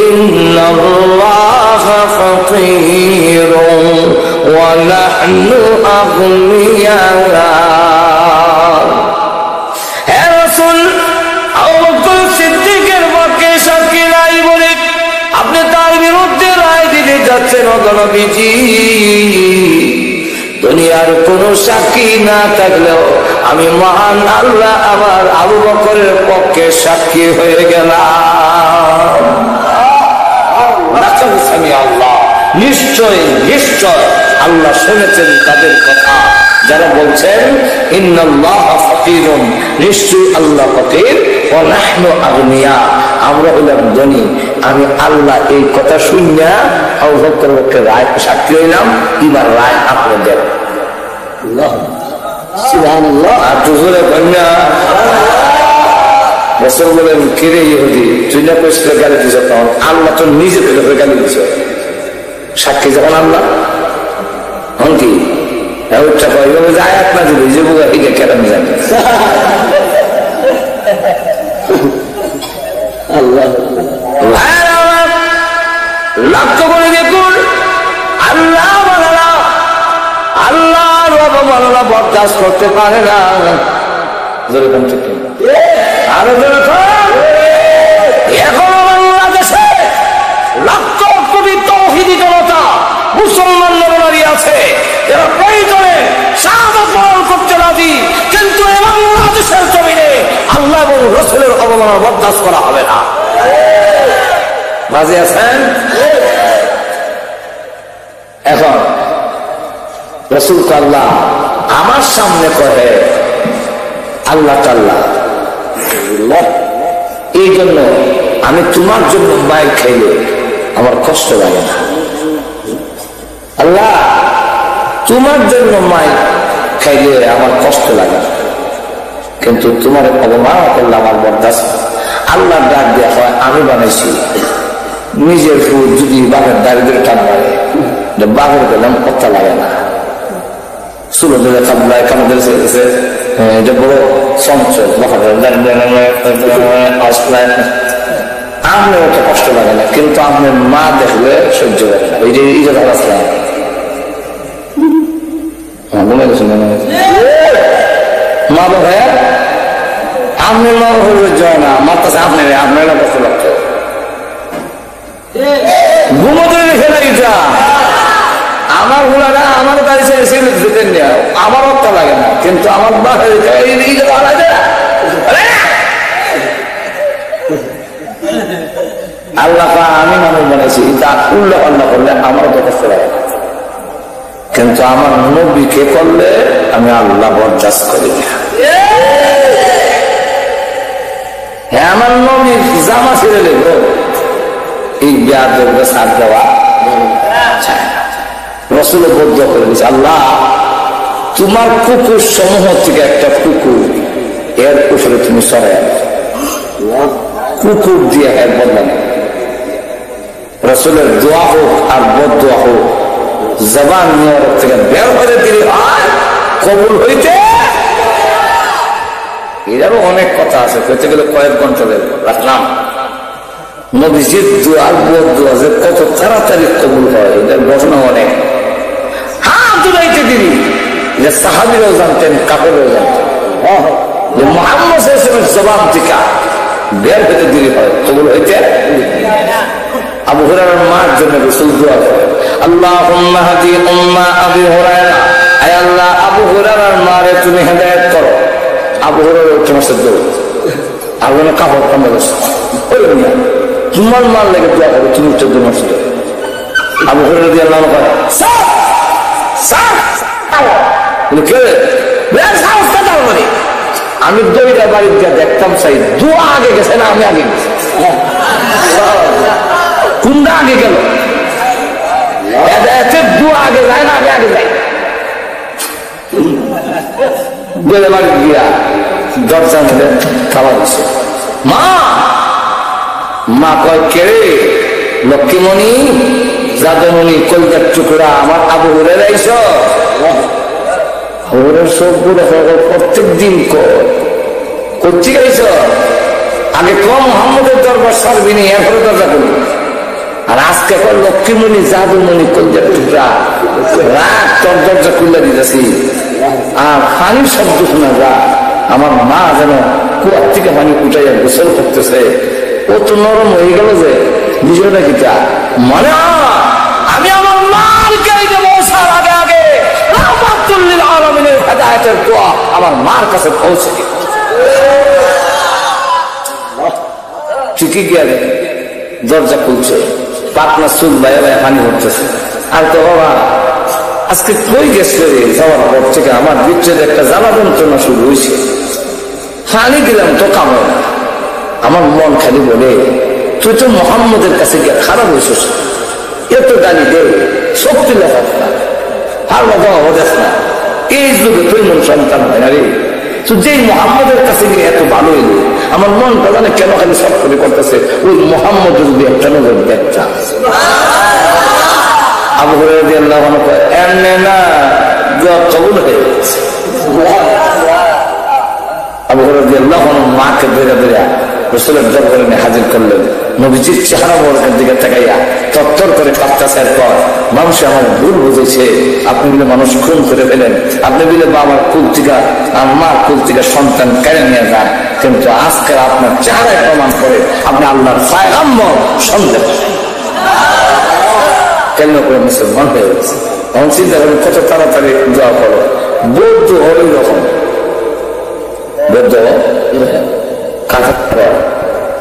ইন্নাল্লাহা ফাকীরুন ওয়া নাহনু আগনিয়া। হে রাসূল, আবু বকর সিদ্দিকের পক্ষে সাক্ষী রায় বলে আপনি তার বিরুদ্ধে রায় দিতে যাচ্ছেন। ওগো নবীজি, দুনিয়ার কোন সাক্ষী না থাকলেও আমি মহান আল্লাহ আমার আবু বকরের পক্ষে সাক্ষী হয়ে গেলাম। আল্লাহ নিশ্চয় নিশ্চয় আল্লাহ শুনেছেন তাদের কথা, যারা বলছেন ইন্নাল্লাহা ফাকিরুন, নিশ্চয়ই আল্লাহ ফকির, ওয়া নাহনু আগনিয়া, আমরা হইলাম ধনী। আমি আল্লাহ এই কথা শুনিয়া আবু বকরের পক্ষে রায় সাক্ষী হইলাম, এবার রায় আপনি দেন। আল্লাহ সুবহানাল্লাহ। আর তুজুরে কন্যা রাসূল বলেন, কিরে ইহুদি, তুই না কইছিস গালি দিছ, তখন আল্লাহ তো নিজে থেকে গালি দিছ, সাক্ষী যখন আল্লাহ হন কি আয়াত না দিবি যে বুঝা কেন জানি। লক্ষ্য করে দেখুন, আল্লাহ আল্লাহর অবমাননা বরদাস্ত করতে পারে না। আরো এখন বাংলাদেশে লক্ষ কোটি তৌহিদি জনতা মুসলমান নরনারী আছে, এরা প্রয়োজনে শাহাদাত বরণ করতে রাজি, কিন্তু এই বাংলাদেশের জমিনে আল্লাহ এবং রাসূলের অবমাননা বরদাস্ত করা হবে না। রাজি আছেন? এখন রাসূল আল্লাহ আমার সামনে কহে আল্লাহ তাআলা, এই জন্য আমি তোমার জন্য মায়ের খাইলে আমার কষ্ট লাগে না। আল্লাহ, তোমার জন্য মায়ের খাইলে আমার কষ্ট লাগে না, কিন্তু তোমার অবমান করলে আমার বরদাস্ত। আল্লাহ ডাক দেওয়া হয়, আমি বানাইছি নিজের ফুল যদি বাঘের দারিদ্র টান মারে, বাঘের গেলাম কথা লাগে না, চুলো ধরে কামলায় কামড় গেছে, এটা বড় চঞ্চল, আপনার অত কষ্ট লাগে না, কিন্তু আপনার মা দেখলে সহ্য করে না। এই যে ঘুমে গেছে মা বাবা, আপনি জয় না মারতেছে আপনারা কষ্ট লাগতো ঘুমোতে রেখে না এটা আমার গুলাটা আমার গাড়ি যেতেন আমার অর্থ লাগে না কিন্তু আমার আল্লাহ আমি মানুষ বানাইছি এটা উল্লেখ আল্লাহ করলে আমারও তো কষ্ট লাগে না কিন্তু আমার নবীকে করলে আমি আল্লাহ বরদাস্ত করি না হ্যাঁ আমার নবী জামা ছেড়ে দেব এই বিয়াদকে সাথ দেওয়া রসুলের বদ্ধ করে দিচ্ছে আল্লাহ তোমার কুকুর সমূহ থেকে একটা কুকুর এর উপরে তুমি সরাই কুকুর দিয়ে এর বদলানো রসুলের দোয়া হোক আর বদোয়া হোক জবান নিয়ে থেকে বের করে দিলে কবুল হইতে এরও অনেক কথা আছে কইতে গেলে কয়েক ঘন্টা রাখলাম নবীজির দোয়ার বদোয়া যে কত তাড়াতাড়ি কবুল হয় এটার ঘটনা অনেক দুলাইতে দিবি যে সাহাবীরাও জানতেন কাপড়েও জানতেন যে মুহাম্মদ সাল্লাল্লাহু জবান থেকে বের হতে দেরি হয় কবুল হইতে আবু হুরায়রার মার জন্য রাসূল দোয়া করেন আল্লাহুম্মা হাদি উম্মা আবি হুরায়রা আয় আল্লাহ আবু হুরায়রার মারে তুমি হেদায়েত করো আবু হুরায়রা তোমার সাথে দোয়া আগুন কাপড় কমে গেছে ওই না তোমার মার লেগে দোয়া করো তুমি 14 মাস আবু হুরায়রা রাদিয়াল্লাহু আনহু করে আমি দইটা বাড়িতে দেখতাম চাই দোয়া আগে গেছে না আমি আগে গেছি কোনটা আগে গেল দোয়া আগে যায় না আমি আগে যাই দইটা বাড়ি গিয়া দরজা মিলে খাওয়া দিচ্ছে মা কয় কেড়ে লক্ষ্মীমণি যাদমণি কলকার টুকরা আমার আবু হুরায়রা আইছো প্রত্যেক দিন করছি গাইছ আগে কম মোহাম্মদের দরবার সারবিনি এরপরে দরজা করবি আর আজকে কর লক্ষ্মীমণি যাদুমণি কলকার টুকরা রাত তোর দরজা খুলে দিতেছি আর পানির শব্দ শোনা যা আমার মা যেন কুয়ার থেকে পানি উঠাইয়া গোসল করতেছে ও তো নরম হয়ে গেল যে বিষয়টা কিটা মানে আমি আমার মালকে মশার আগে আগে রাহমাতুল্লিল আলামিনের হেদায়েতের দোয়া আমার মার কাছে পৌঁছে দিই ঠিকই গিয়া দেখে দরজা খুলছে পাটনা চুল বাইরে বাইরে পানি ভরতেছে আর তো বাবা আজকে কই গেছে রে যাওয়ার পর থেকে আমার ভিতরে একটা জ্বালা যন্ত্রণা শুরু হয়েছে পানি দিলাম তো কামড় না আমার মন খালি বলে তুই তো মোহাম্মদের কাছে গিয়ে খারাপ হয়েছিস এত গালি দে শক্তি লেখা না আর বাবা দেখ না এই যুগে তুই মন সন্তান হয় না রে তো যেই মোহাম্মদের কাছে গিয়ে এত ভালো হইল আমার মনটা জানে কেন খালি সব করে করতেছে ওই মোহাম্মদের যদি একটা নজর একটা আবু হুরায়রা রাদিয়াল্লাহু আনহু এমনি না দোয়া কবুল হয়ে গেছে আবু হুরায়রা রাদিয়াল্লাহু আনহু মাকে ধরে ধরে রাসূলের দরবারে হাজির করলেন নবীজির চেহারা মোবারকের দিকে তাকাইয়া তত্তর করে কাঁপতাছের পর মানুষ আমার ভুল বুঝেছে আপনি বলে মানুষ খুন করে ফেলেন আপনি বলে বাবার কুল থেকে আর মার কুল থেকে সন্তান কেড়ে নিয়ে যান কিন্তু আজকে আপনার চেহারায় প্রমাণ করে আপনি আল্লাহর পয়গম্বর সন্দেহ কেন করে মুসলমান হয়ে গেছে তখন চিন্তা করেন কত তাড়াতাড়ি দোয়া করো বৌদ্ধ হল রকম বৌদ্ধ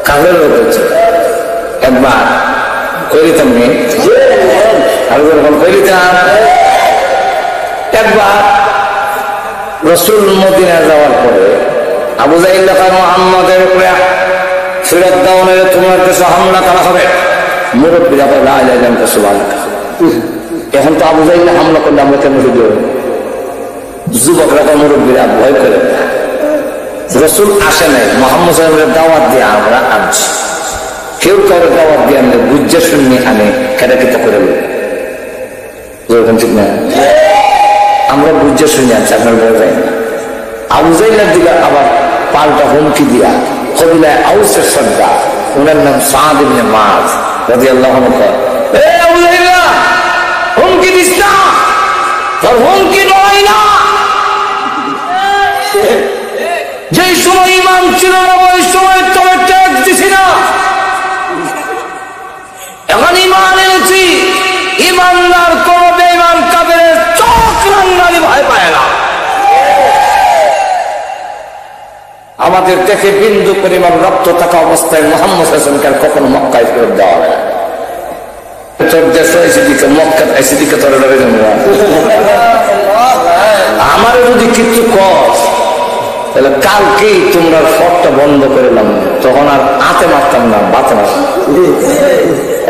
কাজের লোক হচ্ছে একবার করিতাম আর যখন করিতাম একবার রাসূল মদিনা যাওয়ার পরে আবু জাহিল মুহাম্মদের উপরে ফিরত দাওনের তোমার দেশে হামলা করা হবে মুরব্বীরা বলে লা ইলাহা ইল্লাল্লাহ সুবহানাল্লাহ এখন তো আবু জাহিল হামলা করলে আমরা কেন শুধু যুবকরা মুরব্বীরা ভয় করে রাসূল আসে নাই মুহাম্মদ সাল্লাল্লাহু আলাইহি ওয়াসাল্লামের দাওয়াত দিয়ে আমরা আনছি কেউ কারো দাওয়াত দিয়ে আনলে বুঝে শুনি আনে কেটা করে যেরকম ঠিক না আমরা বুঝে শুনি আনছি আপনার বলে যাই না আবু জাহিলের দিকে আবার পাল্টা হুমকি দিয়া কবিলায় আউসের সর্দার ওনার নাম সাদ ইবনে মুআয রাদিয়াল্লাহু আনহু এ আবু জাহিল হুমকি দিস না তোর হুমকি নয় না যেই সময় ইমান ছিল না, ওই সময় তোর ট্যাক্স দিছি না। এখন ইমান এনেছি, ইমানদার কোন বেঈমান কাফেরের চোখ রাঙানি ভয় পায় না। আমাদের দেখে বিন্দু পরিমাণ রক্ত থাকা অবস্থায় মুহাম্মদ সাল্লাল্লাহু আলাইহি ওয়াসাল্লামকে কখনো মক্কায় ফেরত দেওয়া হয় না। তোর দেশ এসেদিকে মক্কা এসেদিকে তোর ডরে যাবো। আমার যদি কিছু কর তাহলে কালকেই তোমরা ফটটা বন্ধ করলাম, তখন আর আতে মারতাম না, বাতে মারতাম।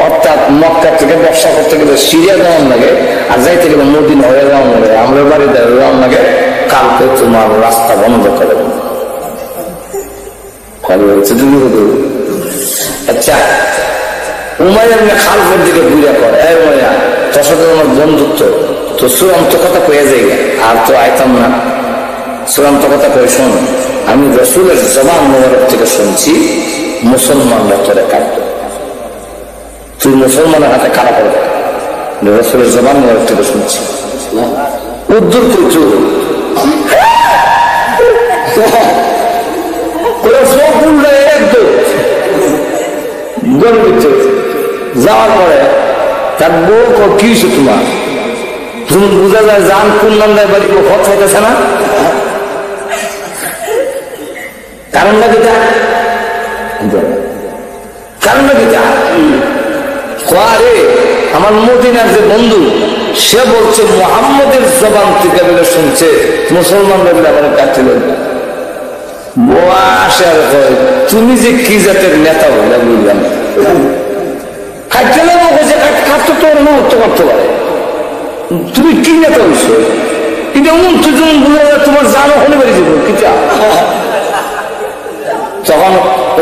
অর্থাৎ মক্কা থেকে ব্যবসা করতে গেলে সিরিয়া যাওয়ার লাগে, আর যাইতে গেলে মদিনা হয়ে যাওয়ার লাগে, আমরা বাড়িতে যাওয়ার লাগে। কালকে তোমার রাস্তা বন্ধ করে দেবো। আচ্ছা, উমাইয়া খালফের দিকে বুঝা কর, এই উমাইয়া তোর সাথে আমার বন্ধুত্ব, তো চূড়ান্ত কথা কয়ে যাই, আর তো আইতাম না। চূড়ান্ত কথা কয়ে শোন, আমি রসুলের জবান মোবারক থেকে শুনছি মুসলমানরা তোরে কাটত, তুই মুসলমানের হাতে কারা করবে, রসুলের জবান মোবারক থেকে শুনছি। উদ্দুর করছু যাওয়ার পরে তার বউ কি হয়েছে তোমার, তুমি বোঝা যায় জান কোন নান্দায় বাড়ি খত হইতেছে না। কারণটা কিটা, কারণটা কিটা রে, আমার মদিনার যে বন্ধু সে বলছে মুহাম্মদের জবান থেকে বলে শুনছে মুসলমানদের ব্যাপারে কাটছিলেন। তুমি যে কি জাতের নেতা বলে বুঝলাম, তুমি কি নেতা হইছো, তোমার জানো হলে বেড়ে যাবো কিটা। তখন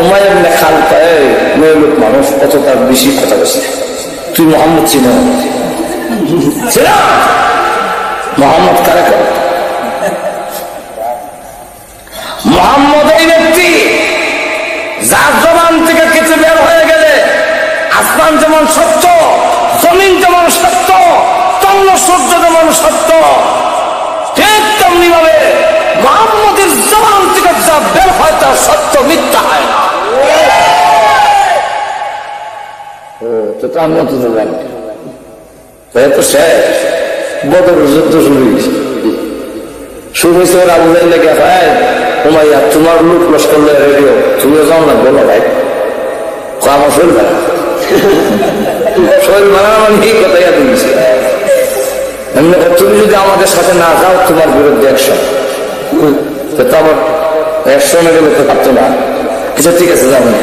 উমাইয়া ইবনে খালদ মেয়ে লোক মানুষ কত তার বেশি কথা বলছে, তুই মোহাম্মদ চিনো? মোহাম্মদ কারে কর? মোহাম্মদ এই ব্যক্তি যার জবান থেকে কিছু বের হয়ে গেলে আসমান যেমন সত্য, জমিন যেমন সত্য, চন্দ্র সূর্য যেমন সত্য, ঠিক তেমনি ভাবে মোহাম্মদের জবান থেকে যা বের হয় তা সত্য, মিথ্যা হয় না। তো শেষ, বদরের যুদ্ধ শুরু হয়েছে। শুরু হয়েছে ওরা বুঝাই লেগে, ভাই উমাইয়া তোমার লুট লস করলে রেডিও, তুমিও যাও না, বলো ভাই আমার শরীর ভাড়া, শরীর ভাড়া মানে এই কথাই দিয়েছি। তুমি যদি আমাদের সাথে না যাও তোমার বিরুদ্ধে 100, তো আবার 100 মেরে লোক পারতো না। আচ্ছা ঠিক আছে, যাবো না,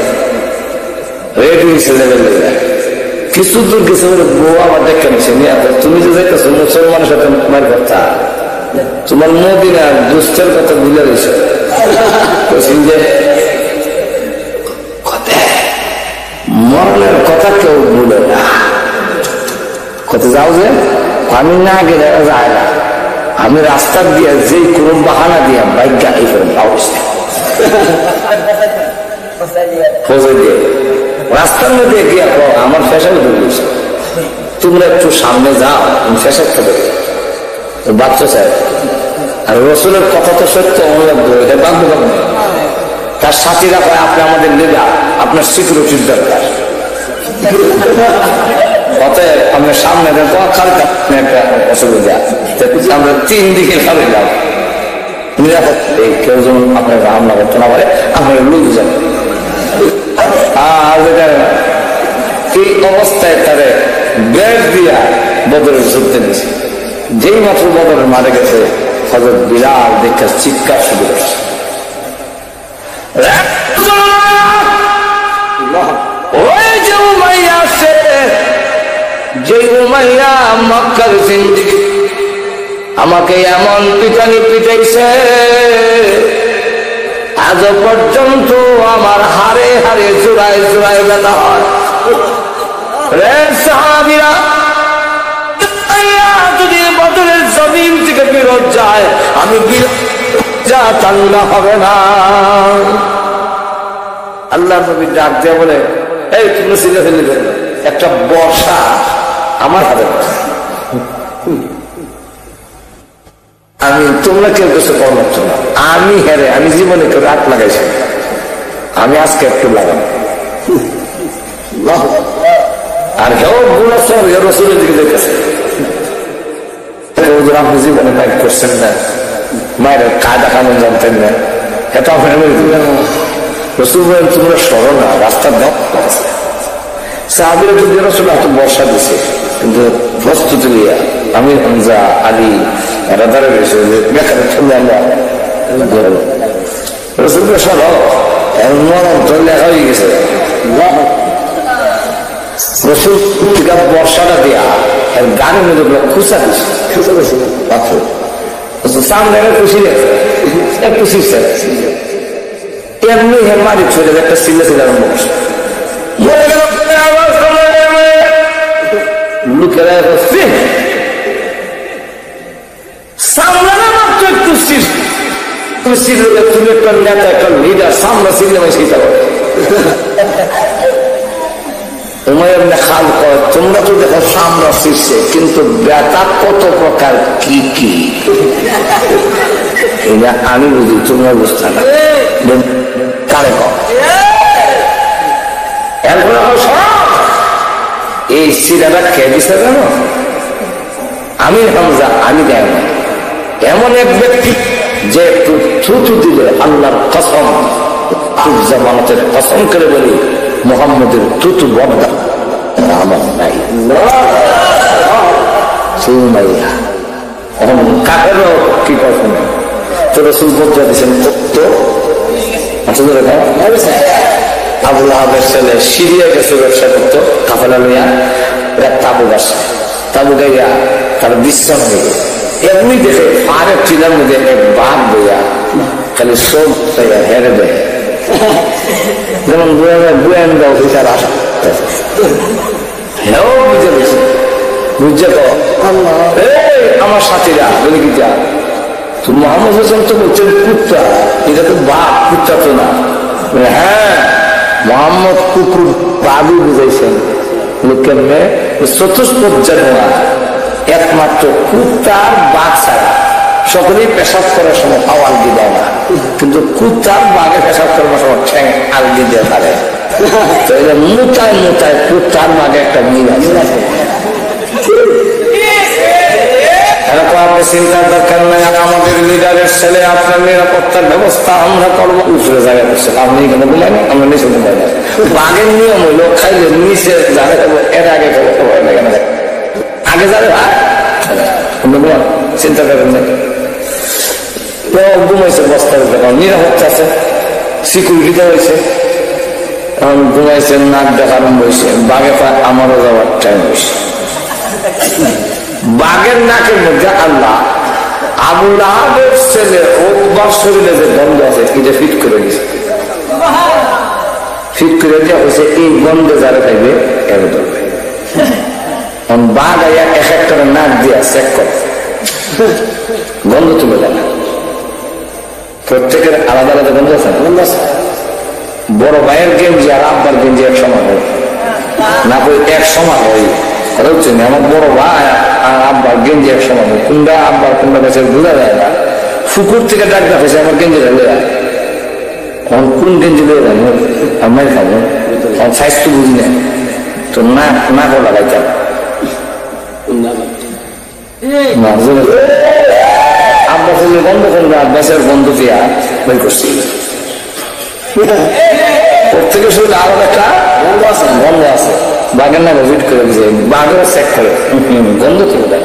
রেডি হয়েছে কিছু দূর গেছে বলে বউ আমার দেখে নিচ্ছে, তুমি যে যাইতেছো মুসলমানের সাথে মার কথা, তোমার মদিনার দুষ্টের কথা ভুলে রয়েছে যে মরণের কথা কেউ ভুলে না। কত যাও যে আমি না গেলে যায় না, আমি রাস্তা দিয়ে যে কোন বাহানা দিয়ে বাইক গাড়ি করে অবস্থা দিয়ে রাস্তার মধ্যে গিয়ে আমার ফ্যাশন ধরেছে, তোমরা একটু সামনে যাও, আমি ফ্যাশন খেতে বাচ্চা চাই। আর রসুলের কথা তো সত্য, তার সাথীরা কয় আপনি আমাদের লিডার, আপনার সিকিউরিটির দরকার, অতএব আপনার সামনে একটা অসুবিধা, আমরা 3 দিকে খাবে যাব নিরাপদ, কেউ যেমন আপনার হামলা করতে না পারে, আপনার লুক যাবে। আর এই অবস্থায় তাদের ব্যাগ দিয়া বদরের যুদ্ধে নিয়েছে। যেই মাত্র বদরের মারে গেছে, হযরত বিলাল দেখে চিৎকার শুরু করছে, ওই যে উমাইয়া আছে, যে উমাইয়া মক্কার জিন্দেগি আমাকে এমন পিটানি পিটাইছে, আজ পর্যন্ত আমার হারে হারে জোড়ায় জোড়ায় ব্যথা হয়। রে সাহাবীরা, যদি বদরের জমিন থেকে বিরত যায়, আমি যা চালনা হবে না। আল্লাহ নবী ডাক দিয়ে বলে, এই তুমি সিলে ফেলে দেবে, একটা বর্ষা আমার হাতে, আমি তোমরা কেউ কিছু কর না, আমি হেরে, আমি জীবনে কেউ রাত লাগাইছি, আমি আজকে একটু লাগাম আর কেউ রসুলের দিকে দেখেছে আপনি জীবনে বাইক করছেন না, মায়ের কায়দা কানুন জানতেন না, এটা আপনার রসুল বলেন তোমরা সরো না, রাস্তার দাম আছে। সাহাবীরা যদি রসুল এত বর্ষা দিছে কিন্তু প্রস্তুতি নিয়ে আমি হামজা আলী এরা দাঁড়ে গেছে বেকারে ঠেলে আমরা রসুলকে সরো মরম তো লেখা হয়ে গেছে। রসুল বর্ষাটা দেয়া এর গানের মধ্যে খুশা দিছে পাথর সামনে খুশি একটু শিখছে এমনি হের মারি ছেড়ে একটা সিলে ছিল লোকেরা সামলানো মাত্র একটু তুমি একটা নেতা একটা লিডার সামলা সিনেমা শিখতে পারো খাল কর তোমরা তো দেখো সামরা শীর্ষে কিন্তু ব্যথা কত প্রকার কি কি আমি বুঝি তোমরা বুঝতে না কারে কর এই সিরাটা খেয়ে দিছে কেন আমি হামজা আমি দেয় না এমন এক ব্যক্তি যে একটু থুতু দিলে আল্লাহর কসম জামানতের কসম করে বলি মোহাম্মদের থুতু বদা আমার নাই কাকেরও কি কথা নেই তো রসুল বদা দিয়েছেন তো আবুল আহাবের ছেলে সিরিয়া গেছে ব্যবসা করতো কাফেলা লইয়া তাবু গাছে তাবু গাইয়া তার বিশ্রাম হয়ে এমনি দেখে আরেক টিলার মধ্যে এক বাঘ বইয়া খালি সব হেরে দেয় যেমন বুয়েন দাও বিচার আসা হ্যাঁ বুঝে গেছে বুঝছে তো আমার সাথীরা বলে কি যা তো মোহাম্মদ হোসেন তো বলছেন কুত্তা এটা তো বাঘ কুত্তা তো না হ্যাঁ মোহাম্মদ কুকুর বাঘই বুঝাইছেন কেমনে চতুষ্পদ জানোয়ার একমাত্র কুত্তার বাঘ ছাড়া সকলেই পেশাব করার সময় আলগি দেয় না কিন্তু কুত্তার বাঘে পেশাব করার সময় ঠ্যাং আলগি দিয়ে পারে তো এটা মোটায় মোটায় কুত্তার বাঘে একটা মিল আছে এরকম আপনি চিন্তার দরকার নাই আমাদের লিডারের ছেলে আপনার নিরাপত্তার ব্যবস্থা আমরা করবো উপরে জায়গা করছে আপনি এখানে বললেন আমরা নিচে বললাম বাঘের নিয়ম হইলো খাইলে নিচে যাবে এর আগে আগে যাবে চিন্তা করেন না ঘুমাইছে বস্তা নিরাপত্তা আছে সিকিউরিটি হয়েছে এখন ঘুমাইছে নাক দেখা আরম্ভ হয়েছে বাঘে আমারও যাওয়ার টাইম হয়েছে বাঘের নাকের মধ্যে আল্লাহ আবুল আহাবের ছেলে ওকবার শরীরে যে গন্ধ আছে এটা ফিট করে দিয়েছে ফিট করে দেওয়া হয়েছে এই গন্ধে যারা খাইবে এর ধরবে বাঘ আইয়া এক একটা নাক দিয়া চেক করে গন্ধ তুলে দেয় না প্রত্যেকের আলাদা আলাদা গন্ধ আছে গন্ধ আছে বড় ভাইয়ের গেঞ্জি আর আব্বার গেঞ্জি এক সমান হয় না কই এক সমান হয় কথা হচ্ছে না আমার বড় ভাই আর আব্বার গেঞ্জি এক সমান হয় কোনটা আব্বার কোনটা কাছে বোঝা যায় না ফুকুর থেকে ডাক দেখা হয়েছে আমার গেঞ্জি লেগে যায় কোন গেঞ্জি লেগে যাবো আমি খাবো সাইজ তো বুঝি না তো না না করে লাগাইতাম আব্বা ছেলে বন্ধ করবে আব্বাসের বন্ধ দিয়া বই করছি প্রত্যেকের শরীরে আরো একটা গন্ধ আছে বাঘের না ভিজিট করে দিয়েছে বাঘেরও চেক করে গন্ধ তুলে দেয়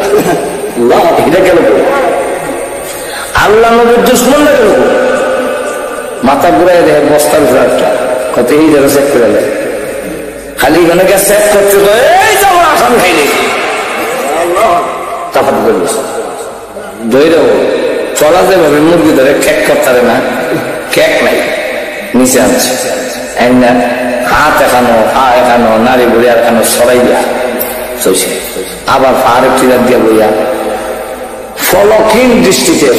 এটা কেন করে আল্লাহ নবীর দুশ্মনটা কেন করে মাথা ঘুরাই দেয় বস্তার ঘুরে একটা কত এই যেন চেক করে দেয় খালি এখানে চেক করতে এই যাবো আসামি খাইলে তারপর করে ধরে চলা যেভাবে মুরগি ধরে কেক করতে না কেক নাই নিচে আনছে হাত এখানো পা এখানো নারী বুড়ি আর এখানো সরাই দিয়া চলছে আবার পাহাড়ের টিরার দিয়া বইয়া ফলকহীন দৃষ্টিতে